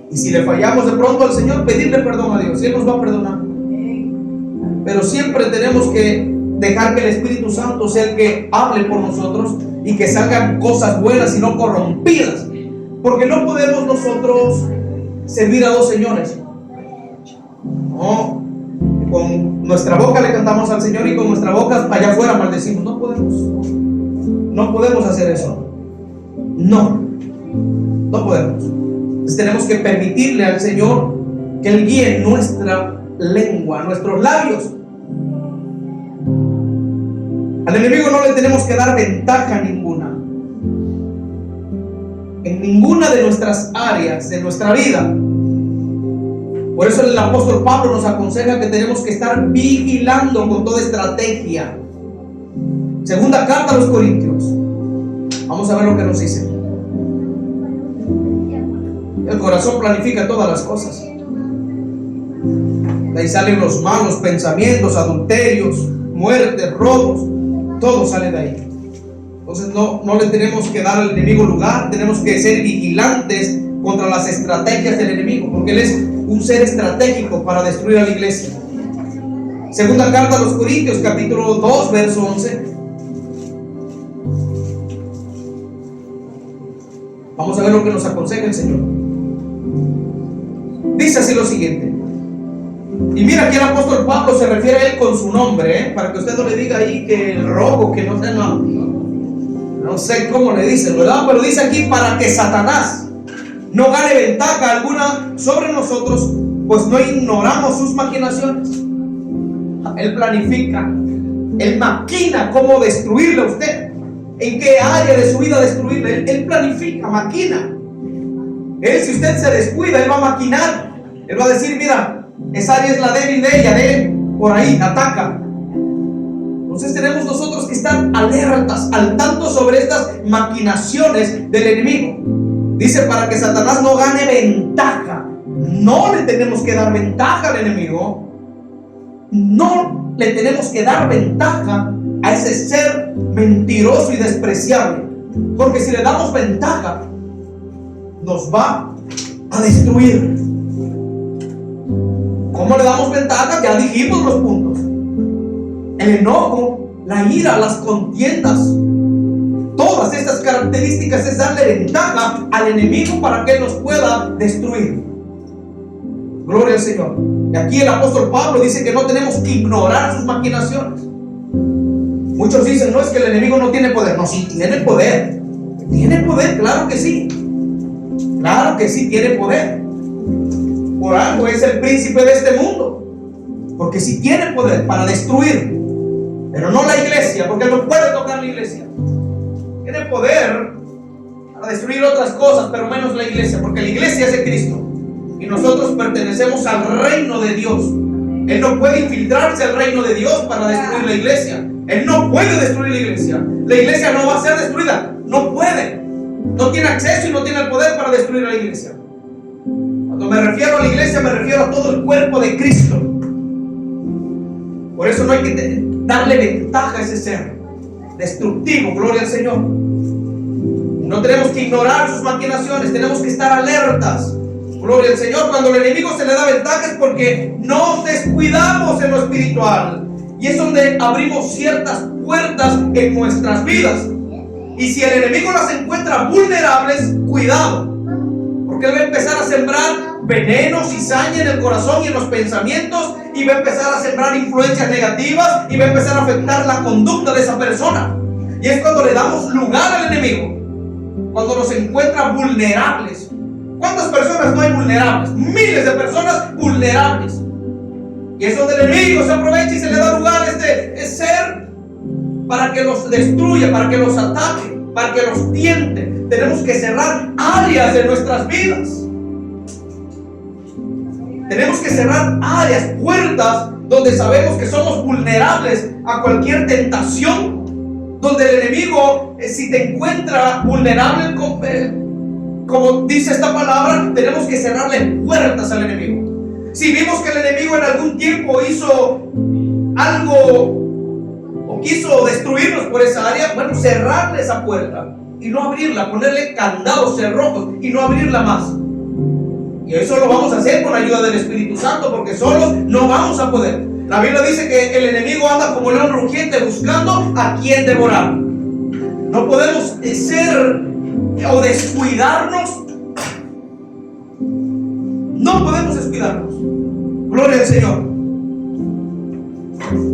Y si le fallamos de pronto al Señor, pedirle perdón a Dios. Él nos va a perdonar. Pero siempre tenemos que dejar que el Espíritu Santo sea el que hable por nosotros y que salgan cosas buenas y no corrompidas. Porque no podemos nosotros servir a dos señores. No, con nuestra boca le cantamos al Señor y con nuestra boca allá afuera maldecimos. No podemos. No podemos hacer eso. No podemos. Entonces tenemos que permitirle al Señor que Él guíe nuestra lengua, nuestros labios. Al enemigo no le tenemos que dar ventaja ninguna. En ninguna de nuestras áreas de nuestra vida. Por eso el apóstol Pablo nos aconseja que tenemos que estar vigilando con toda estrategia. Segunda carta a los Corintios. Vamos a ver lo que nos dice. El corazón planifica todas las cosas. De ahí salen los malos pensamientos, adulterios, muertes, robos. Todo sale de ahí. Entonces no le tenemos que dar al enemigo lugar. Tenemos que ser vigilantes contra las estrategias del enemigo, porque él es un ser estratégico para destruir a la iglesia. Segunda carta a los Corintios, capítulo 2, verso 11. Vamos a ver lo que nos aconseja el Señor. Dice así lo siguiente. Y mira, aquí el apóstol Pablo se refiere a él con su nombre, para que usted no le diga ahí que el robo, que no sé, no sé cómo le dice, ¿verdad? Pero dice aquí: para que Satanás no gane ventaja alguna sobre nosotros, pues no ignoramos sus maquinaciones. Él planifica, él maquina cómo destruirle a usted. ¿En qué área de su vida destruirle? Él planifica, maquina. Él, si usted se descuida, él va a maquinar. Él va a decir: mira, esa área es la débil de ella, de él, por ahí, ataca. Entonces tenemos nosotros que estar alertas, al tanto sobre estas maquinaciones del enemigo. Dice: para que Satanás no gane ventaja. No le tenemos que dar ventaja al enemigo. No le tenemos que dar ventaja a ese ser mentiroso y despreciable. Porque si le damos ventaja, nos va a destruir. ¿Cómo le damos ventaja? Ya dijimos los puntos. El enojo, la ira, las contiendas. Todas estas características es darle ventaja al enemigo para que él nos pueda destruir. Gloria al Señor. Y aquí el apóstol Pablo dice que no tenemos que ignorar sus maquinaciones. Muchos dicen: no, es que el enemigo no tiene poder. No, sí tiene poder. Tiene poder, claro que sí. Claro que sí tiene poder. Por algo es el príncipe de este mundo. Porque sí tiene poder para destruir. Pero no la iglesia, porque no puede tocar la iglesia. Tiene poder para destruir otras cosas, pero menos la iglesia, porque la iglesia es de Cristo. Y nosotros pertenecemos al reino de Dios. Él no puede infiltrarse al reino de Dios para destruir la iglesia. Él no puede destruir la iglesia. La iglesia no va a ser destruida. No puede. No tiene acceso y no tiene el poder para destruir a la iglesia. Cuando me refiero a la iglesia, me refiero a todo el cuerpo de Cristo. Por eso no hay que darle ventaja a ese ser destructivo. Gloria al Señor. No tenemos que ignorar sus maquinaciones. Tenemos que estar alertas. Gloria al Señor. Cuando el enemigo se le da ventaja es porque nos descuidamos en lo espiritual. Y es donde abrimos ciertas puertas en nuestras vidas. Y si el enemigo las encuentra vulnerables, cuidado. Porque él va a empezar a sembrar veneno, cizaña en el corazón y en los pensamientos. Y va a empezar a sembrar influencias negativas. Y va a empezar a afectar la conducta de esa persona. Y es cuando le damos lugar al enemigo. Cuando nos encuentra vulnerables. ¿Cuántas personas no hay vulnerables? Miles de personas vulnerables. Y es donde el enemigo se aprovecha y se le da lugar a este ser para que los destruya, para que los ataque, para que los tiente. Tenemos que cerrar áreas de nuestras vidas. Tenemos que cerrar áreas, puertas donde sabemos que somos vulnerables a cualquier tentación. Donde el enemigo, si te encuentra vulnerable, como dice esta palabra, tenemos que cerrarle puertas al enemigo. Si vimos que el enemigo en algún tiempo hizo algo o quiso destruirnos por esa área, bueno, cerrarle esa puerta y no abrirla, ponerle candados, cerrojos y no abrirla más. Y eso lo vamos a hacer con la ayuda del Espíritu Santo, porque solos no vamos a poder. La Biblia dice que el enemigo anda como león rugiente buscando a quien devorar. No podemos ser o descuidarnos. No podemos descuidarnos. Gloria al Señor.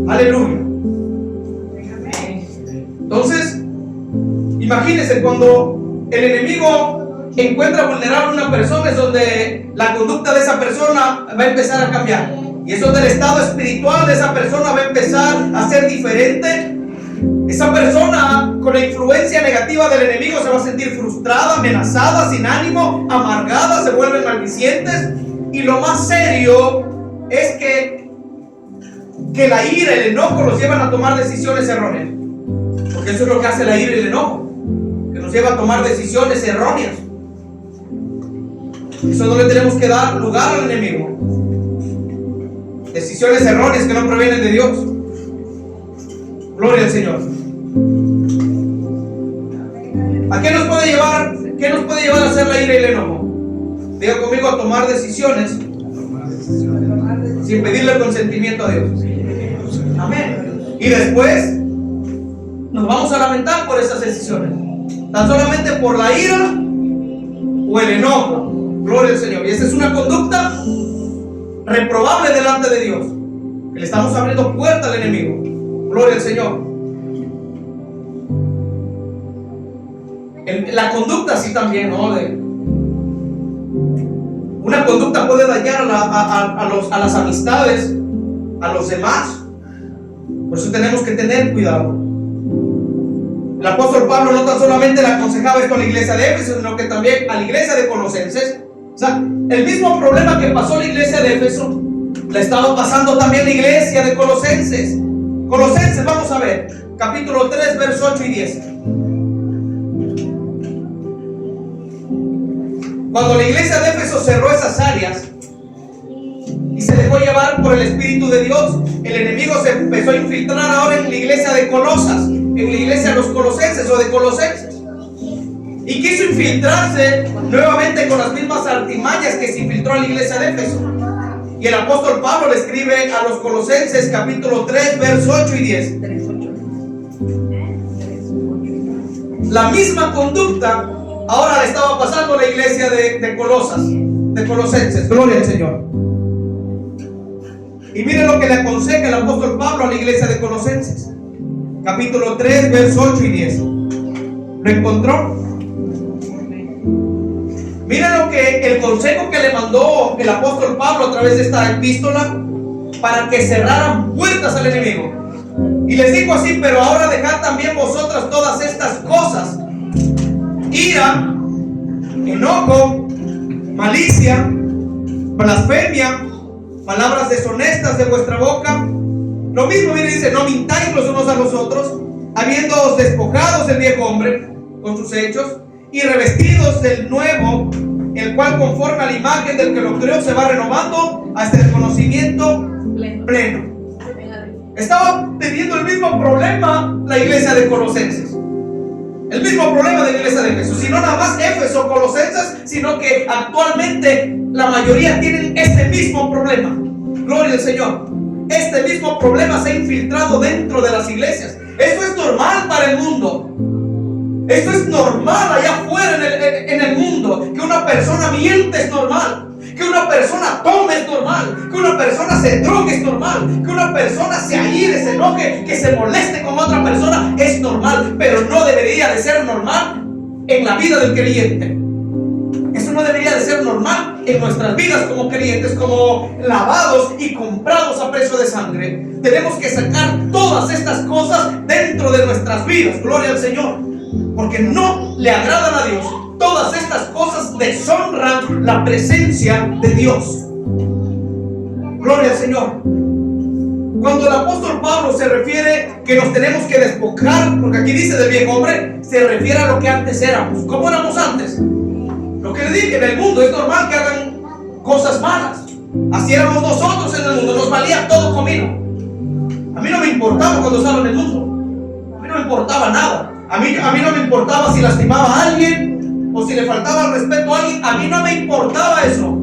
Aleluya. Entonces, imagínense cuando el enemigo encuentra vulnerable a una persona, es donde la conducta de esa persona va a empezar a cambiar. Y es donde el estado espiritual de esa persona va a empezar a ser diferente. Esa persona con la influencia negativa del enemigo se va a sentir frustrada, amenazada, sin ánimo, amargada, se vuelven maldicientes. Y lo más serio es que la ira, el enojo los llevan a tomar decisiones erróneas. Porque eso es lo que hace la ira y el enojo, que nos lleva a tomar decisiones erróneas. Eso no le tenemos que dar lugar al enemigo. Decisiones erróneas que no provienen de Dios. Gloria al Señor. ¿A qué nos puede llevar? ¿Qué nos puede llevar a hacer la ira y el enojo? Diga conmigo, a tomar decisiones sin pedirle el consentimiento a Dios. Amén. Y después nos vamos a lamentar por esas decisiones, tan solamente por la ira o el enojo. Gloria al Señor. Y esa es una conducta reprobable delante de Dios, que le estamos abriendo puerta al enemigo. Gloria al Señor. La conducta así también, ¿no? Una conducta puede dañar a las amistades, a los demás. Por eso tenemos que tener cuidado. El apóstol Pablo no tan solamente le aconsejaba esto a la iglesia de Éfeso, sino que también a la iglesia de Colosenses. O sea, el mismo problema que pasó la iglesia de Éfeso, le estaba pasando también la iglesia de Colosenses. Colosenses, vamos a ver, capítulo 3, versos 8 y 10. Cuando la iglesia de Éfeso cerró esas áreas y se dejó llevar por el Espíritu de Dios, el enemigo se empezó a infiltrar ahora en la iglesia de Colosas, en la iglesia de los Colosenses o de Colosenses. Y quiso infiltrarse nuevamente con las mismas artimañas que se infiltró a la iglesia de Éfeso. Y el apóstol Pablo le escribe a los Colosenses capítulo 3, versos 8 y 10. La misma conducta ahora le estaba pasando a la iglesia de Colosenses. Gloria al Señor. Y miren lo que le aconseja el apóstol Pablo a la iglesia de Colosenses. Capítulo 3, versos 8 y 10. ¿Lo encontró? Miren el consejo que le mandó el apóstol Pablo a través de esta epístola para que cerraran puertas al enemigo. Y les dijo así: pero ahora dejad también vosotras todas estas cosas: ira, enojo, malicia, blasfemia, palabras deshonestas de vuestra boca. Lo mismo viene y dice: no mintáis los unos a los otros, habiéndoos despojados del viejo hombre con sus hechos, y revestidos del nuevo, el cual conforme a la imagen del que lo creó se va renovando hasta el conocimiento pleno. Estaba teniendo el mismo problema la iglesia de Colosenses, el mismo problema de la iglesia de Éfeso, si no nada más Éfeso, Colosenses, sino que actualmente la mayoría tienen este mismo problema. Gloria al Señor. Este mismo problema se ha infiltrado dentro de las iglesias. Esto es normal para el mundo. Esto es normal allá afuera en el mundo. Que una persona miente es normal. Que una persona tome es normal. Que una persona se drogue es normal. Que una persona se aire, se enoje, que se moleste con otra persona es normal. Pero no debería de ser normal en la vida del creyente. Eso no debería de ser normal en nuestras vidas como creyentes, como lavados y comprados a precio de sangre. Tenemos que sacar todas estas cosas dentro de nuestras vidas. Gloria al Señor. Porque no le agradan a Dios. Todas estas cosas deshonran la presencia de Dios. Gloria al Señor. Cuando el apóstol Pablo se refiere que nos tenemos que despojar, porque aquí dice del viejo hombre, se refiere a lo que antes éramos. ¿Cómo éramos antes? Lo que le dije, en el mundo es normal que hagan cosas malas. Así éramos nosotros en el mundo, nos valía todo comino. A mí no me importaba cuando estaba en el mundo. A mí no me importaba nada. A mí no me importaba si lastimaba a alguien o si le faltaba el respeto a alguien. A mí no me importaba eso,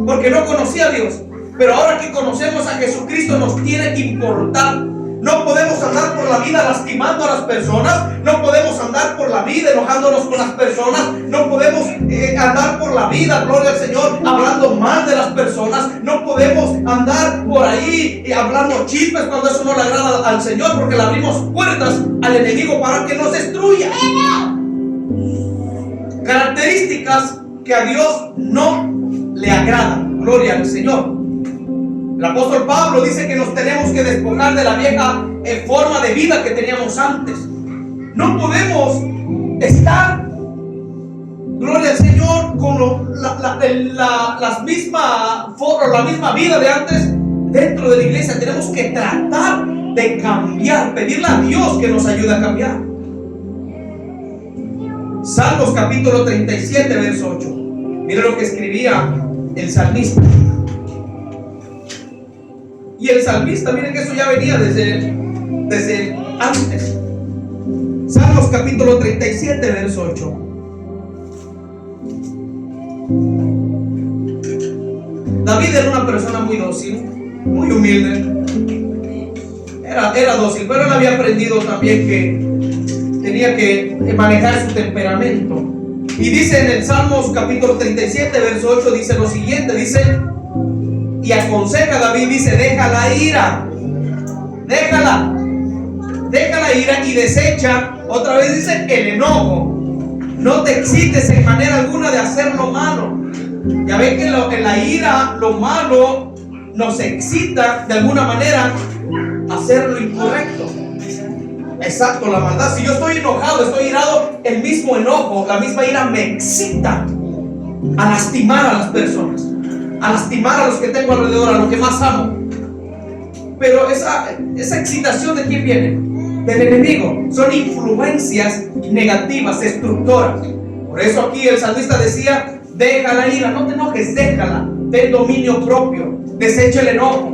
porque no conocía a Dios. Pero ahora que conocemos a Jesucristo nos tiene que importar. No podemos andar por la vida lastimando a las personas. No podemos andar por la vida enojándonos con las personas. No podemos andar por la vida, gloria al Señor, hablando mal de las personas. No podemos andar por ahí hablando chismes cuando eso no le agrada al Señor, porque le abrimos puertas al enemigo para que nos destruya. Características que a Dios no le agradan. Gloria al Señor. El apóstol Pablo dice que nos tenemos que despojar de la vieja forma de vida que teníamos antes. No podemos estar, gloria al Señor, con la misma vida de antes dentro de la iglesia. Tenemos que tratar de cambiar, pedirle a Dios que nos ayude a cambiar. Salmos capítulo 37, verso 8. Mire lo que escribía el salmista. Y el salmista, miren que eso ya venía desde antes. Salmos capítulo 37, verso 8. David era una persona muy dócil, muy humilde. Era dócil, pero él había aprendido también que tenía que manejar su temperamento. Y dice en el Salmos capítulo 37, verso 8, dice lo siguiente, dice... Y aconseja David, dice, deja la ira, deja la ira y desecha, otra vez dice, el enojo. No te excites en manera alguna de hacer lo malo. Ya ven que en la ira, lo malo, nos excita de alguna manera a hacer lo incorrecto. Exacto, la maldad. Si yo estoy enojado, estoy irado, el mismo enojo, la misma ira me excita a lastimar a las personas, a lastimar a los que tengo alrededor, a los que más amo. Pero esa excitación, ¿de quién viene? Del enemigo. Son influencias negativas, destructoras. Por eso aquí el salmista decía, deja la ira, no te enojes, déjala, ten dominio propio, desecha el enojo,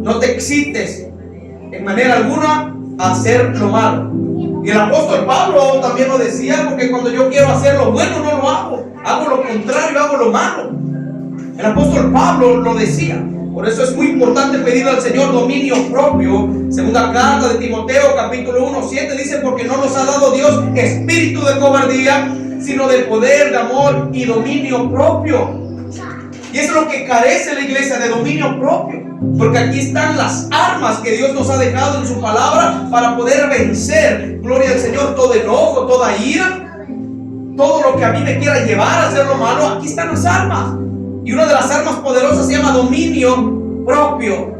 no te excites en manera alguna a hacer lo malo. Y el apóstol Pablo también lo decía, porque cuando yo quiero hacer lo bueno no lo hago lo contrario, hago lo malo. El apóstol Pablo lo decía. Por eso es muy importante pedirle al Señor dominio propio. Segunda carta de Timoteo capítulo 1:7 dice, porque no nos ha dado Dios espíritu de cobardía, sino de poder, de amor y dominio propio. Y eso es lo que carece la iglesia, de dominio propio. Porque aquí están las armas que Dios nos ha dejado en su palabra para poder vencer, gloria al Señor, todo enojo, toda ira, todo lo que a mí me quiera llevar a hacer lo malo. Aquí están las armas. Y una de las armas poderosas se llama dominio propio.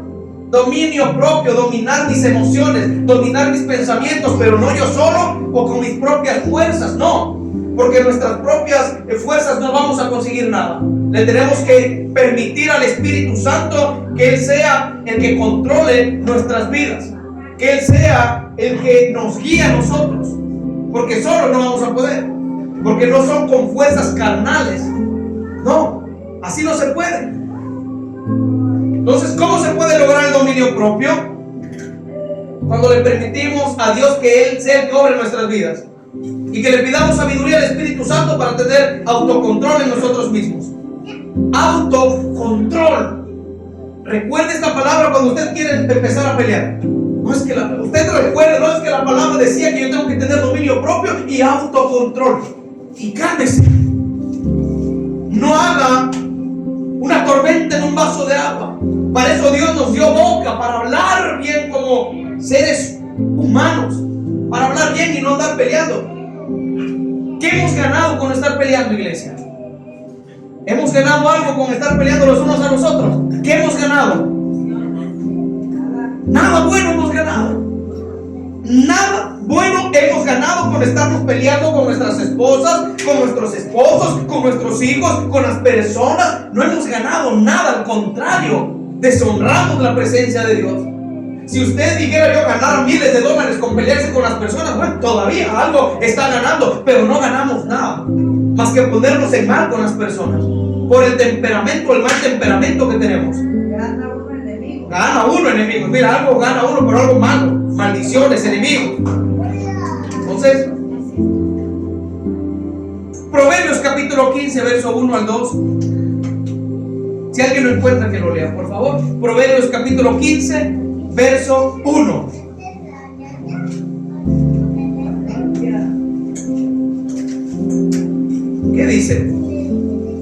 Dominio propio, dominar mis emociones, dominar mis pensamientos, pero no yo solo o con mis propias fuerzas, no. Porque nuestras propias fuerzas no vamos a conseguir nada. Le tenemos que permitir al Espíritu Santo que Él sea el que controle nuestras vidas, que Él sea el que nos guíe a nosotros, porque solo no vamos a poder, porque no son con fuerzas carnales. No, así no se puede. Entonces, ¿cómo se puede lograr el dominio propio? Cuando le permitimos a Dios que Él sea el que obre nuestras vidas. y que le pidamos sabiduría al Espíritu Santo para tener autocontrol en nosotros mismos. Autocontrol. Recuerde esta palabra cuando usted quiere empezar a pelear. No es que usted recuerde, no es que la palabra decía que yo tengo que tener dominio propio y autocontrol. Y cálmese. No haga una tormenta en un vaso de agua. Para eso Dios nos dio boca, para hablar bien como seres humanos, para hablar bien y no andar peleando. ¿Qué hemos ganado con estar peleando, iglesia? ¿Hemos ganado algo con estar peleando los unos a los otros? ¿Qué hemos ganado? Nada bueno hemos ganado. Nada bueno hemos ganado con estarnos peleando con nuestras esposas, con nuestros esposos, con nuestros hijos, con las personas. No hemos ganado nada, al contrario, deshonramos la presencia de Dios. Si usted dijera yo ganar miles de dólares con pelearse con las personas, bueno, todavía algo está ganando, pero no ganamos nada más que ponernos en mal con las personas por el temperamento, el mal temperamento que tenemos. Gana uno enemigo. Gana uno enemigo. Mira, algo gana uno, pero algo malo. Maldiciones, enemigos. Entonces, Proverbios capítulo 15, verso 1 al 2. Si alguien lo encuentra, que lo lea, por favor. Proverbios capítulo 15, verso 1. ¿Qué dice?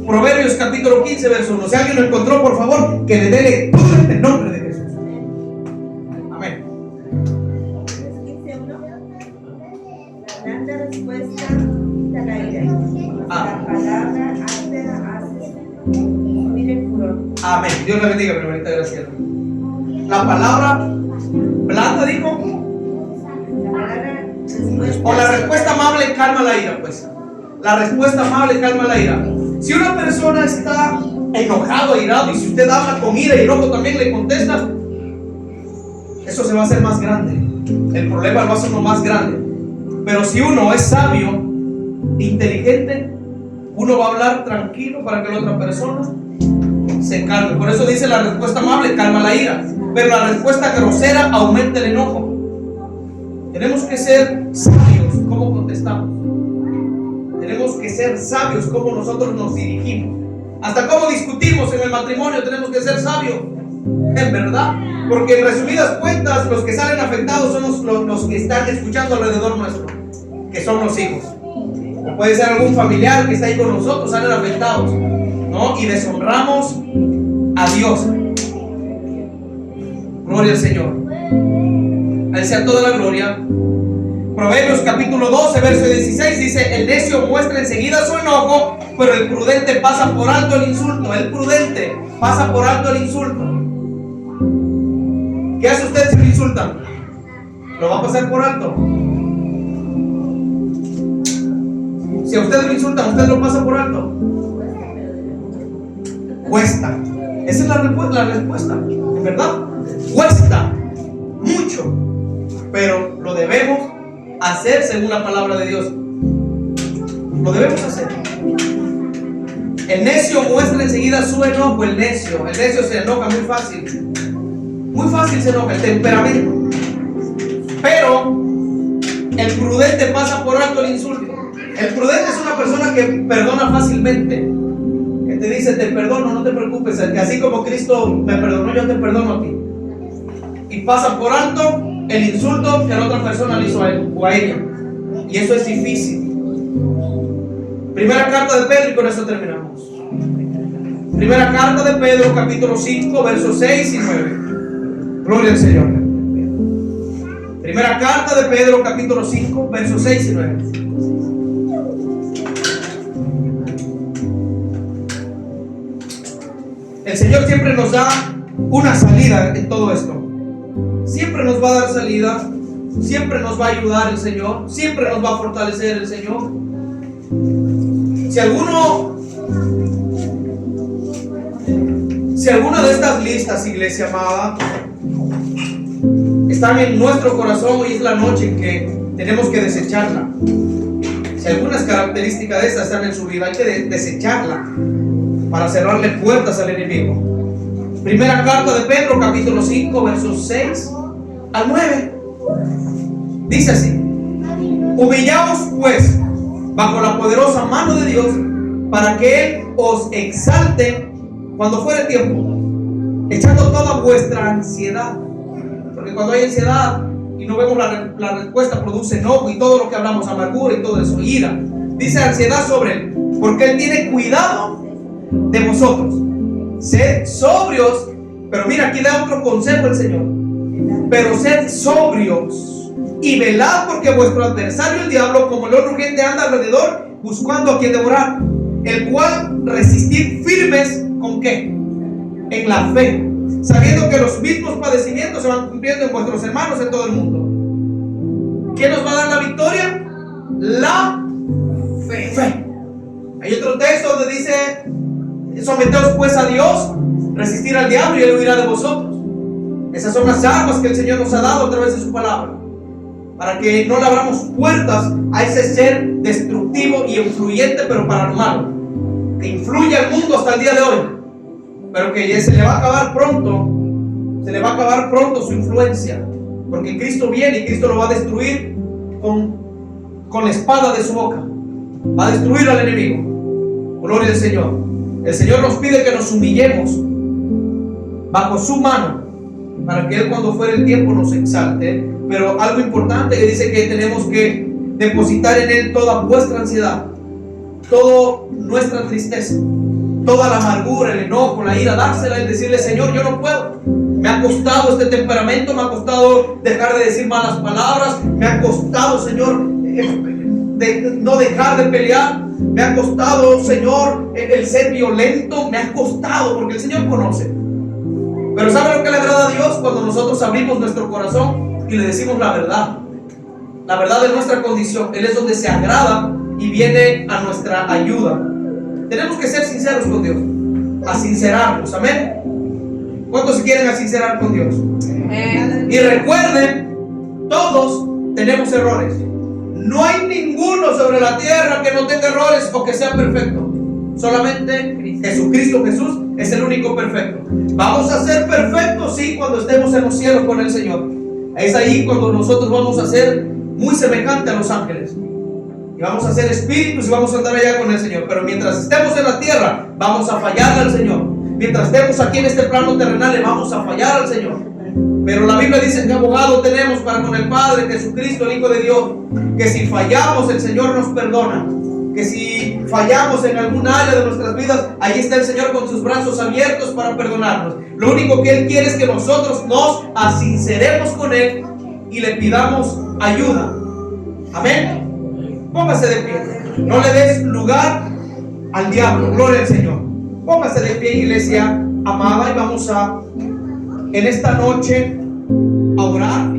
Proverbios capítulo 15, verso 1. Si alguien lo encontró, por favor, que le dé lectura en el nombre de Jesús. Amén. La blanda respuesta da la ira. La palabra áspera hace subir el furor. Amén. Dios la bendiga, hermanita Graciela. La palabra blanda, dijo, La palabra respuesta. o la respuesta amable calma la ira, pues. La respuesta amable calma la ira. Si una persona está enojado, airado, y si usted habla con ira y enojo también le contesta, eso se va a hacer más grande. El problema va a ser uno más grande. Pero si uno es sabio, inteligente, uno va a hablar tranquilo para que la otra persona se calme. Por eso dice la respuesta amable calma la ira, pero la respuesta grosera aumenta el enojo. Tenemos que ser sabios cómo contestamos. Tenemos que ser sabios cómo nosotros nos dirigimos. Hasta cómo discutimos en el matrimonio tenemos que ser sabios. En verdad. Porque en resumidas cuentas los que salen afectados son los que están escuchando alrededor nuestro, que son los hijos. O puede ser algún familiar que está ahí con nosotros, salen afectados, ¿no? Y deshonramos a Dios. Gloria al Señor. A Él sea toda la gloria. Proverbios capítulo 12, verso 16 dice: el necio muestra enseguida su enojo, pero el prudente pasa por alto el insulto. El prudente pasa por alto el insulto. ¿Qué hace usted si lo insultan? ¿Lo va a pasar por alto? Si a usted lo insultan, ¿usted lo pasa por alto? Cuesta. Esa es la respuesta, en verdad. Cuesta mucho, pero lo debemos hacer según la palabra de Dios. Lo debemos hacer. El necio muestra enseguida su enojo. El necio se enoja muy fácil. Muy fácil se enoja, el temperamento. Pero el prudente pasa por alto el insulto. El prudente es una persona que perdona fácilmente, que te dice: te perdono, no te preocupes, que así como Cristo me perdonó, yo te perdono a ti. Y pasa por alto el insulto que la otra persona le hizo a él o a ella. Y eso es difícil. Primera carta de Pedro, y con eso terminamos. Primera carta de Pedro, capítulo 5, versos 6 y 9. Gloria al Señor. Primera carta de Pedro, capítulo 5, versos 6 y 9. El Señor siempre nos da una salida en todo esto. Siempre nos va a dar salida. Siempre nos va a ayudar el Señor. Siempre nos va a fortalecer el Señor. Si alguna de estas listas, iglesia amada, están en nuestro corazón, hoy es la noche en que tenemos que desecharla. Si algunas características de estas están en su vida, hay que desecharla para cerrarle puertas al enemigo. Primera carta de Pedro, capítulo 5, versos 6 al 9. Dice así: Humillaos pues bajo la poderosa mano de Dios, para que Él os exalte cuando fuere tiempo, echando toda vuestra ansiedad. Porque cuando hay ansiedad y no vemos la respuesta, produce enojo y todo lo que hablamos, amargura y todo eso, ira. Dice ansiedad sobre Él, porque Él tiene cuidado de vosotros. Sed sobrios, pero mira, aquí da otro consejo el Señor. Pero sed sobrios y velad, porque vuestro adversario el diablo, como león rugiente, anda alrededor buscando a quien devorar, el cual resistid firmes. ¿Con qué? En la fe, sabiendo que los mismos padecimientos se van cumpliendo en vuestros hermanos en todo el mundo. ¿Quién nos va a dar la victoria? La fe. Hay otro texto donde dice: someteos pues a Dios, resistir al diablo y Él huirá de vosotros. Esas son las armas que el Señor nos ha dado a través de su palabra, para que no le abramos puertas a ese ser destructivo y influyente, pero para lo malo, que influye al mundo hasta el día de hoy, pero que se le va a acabar pronto su influencia, porque Cristo viene y Cristo lo va a destruir con la espada de su boca. Va a destruir al enemigo. Gloria al Señor. El Señor nos pide que nos humillemos bajo su mano, para que Él, cuando fuere el tiempo, nos exalte. Pero algo importante que dice que tenemos que depositar en Él toda vuestra ansiedad, toda nuestra tristeza, toda la amargura, el enojo, la ira, dársela y decirle: Señor, yo no puedo. Me ha costado este temperamento, me ha costado dejar de decir malas palabras, me ha costado, Señor, de no dejar de pelear, me ha costado, Señor, el ser violento, me ha costado, porque el Señor conoce. Pero ¿sabe lo que le agrada a Dios? Cuando nosotros abrimos nuestro corazón y le decimos la verdad de nuestra condición. Él es donde se agrada y viene a nuestra ayuda. Tenemos que ser sinceros con Dios, a sincerarnos, amén. ¿Cuántos se quieren sincerar con Dios? Amén. Y recuerden, todos tenemos errores. No hay ninguno sobre la tierra que no tenga errores o que sea perfecto. Solamente Jesucristo Jesús es el único perfecto. Vamos a ser perfectos, sí, cuando estemos en los cielos con el Señor. Es ahí cuando nosotros vamos a ser muy semejantes a los ángeles. Y vamos a ser espíritus y vamos a andar allá con el Señor. Pero mientras estemos en la tierra, vamos a fallar al Señor. Mientras estemos aquí en este plano terrenal, le vamos a fallar al Señor. Pero la Biblia dice que abogado tenemos para con el Padre, Jesucristo, el Hijo de Dios, que si fallamos, el Señor nos perdona. Que si fallamos en algún área de nuestras vidas, ahí está el Señor con sus brazos abiertos para perdonarnos. Lo único que Él quiere es que nosotros nos asinceremos con Él y le pidamos ayuda. Amén. Póngase de pie. No le des lugar al diablo. Gloria al Señor. Póngase de pie, iglesia amada, y vamos a, en esta noche, a orar.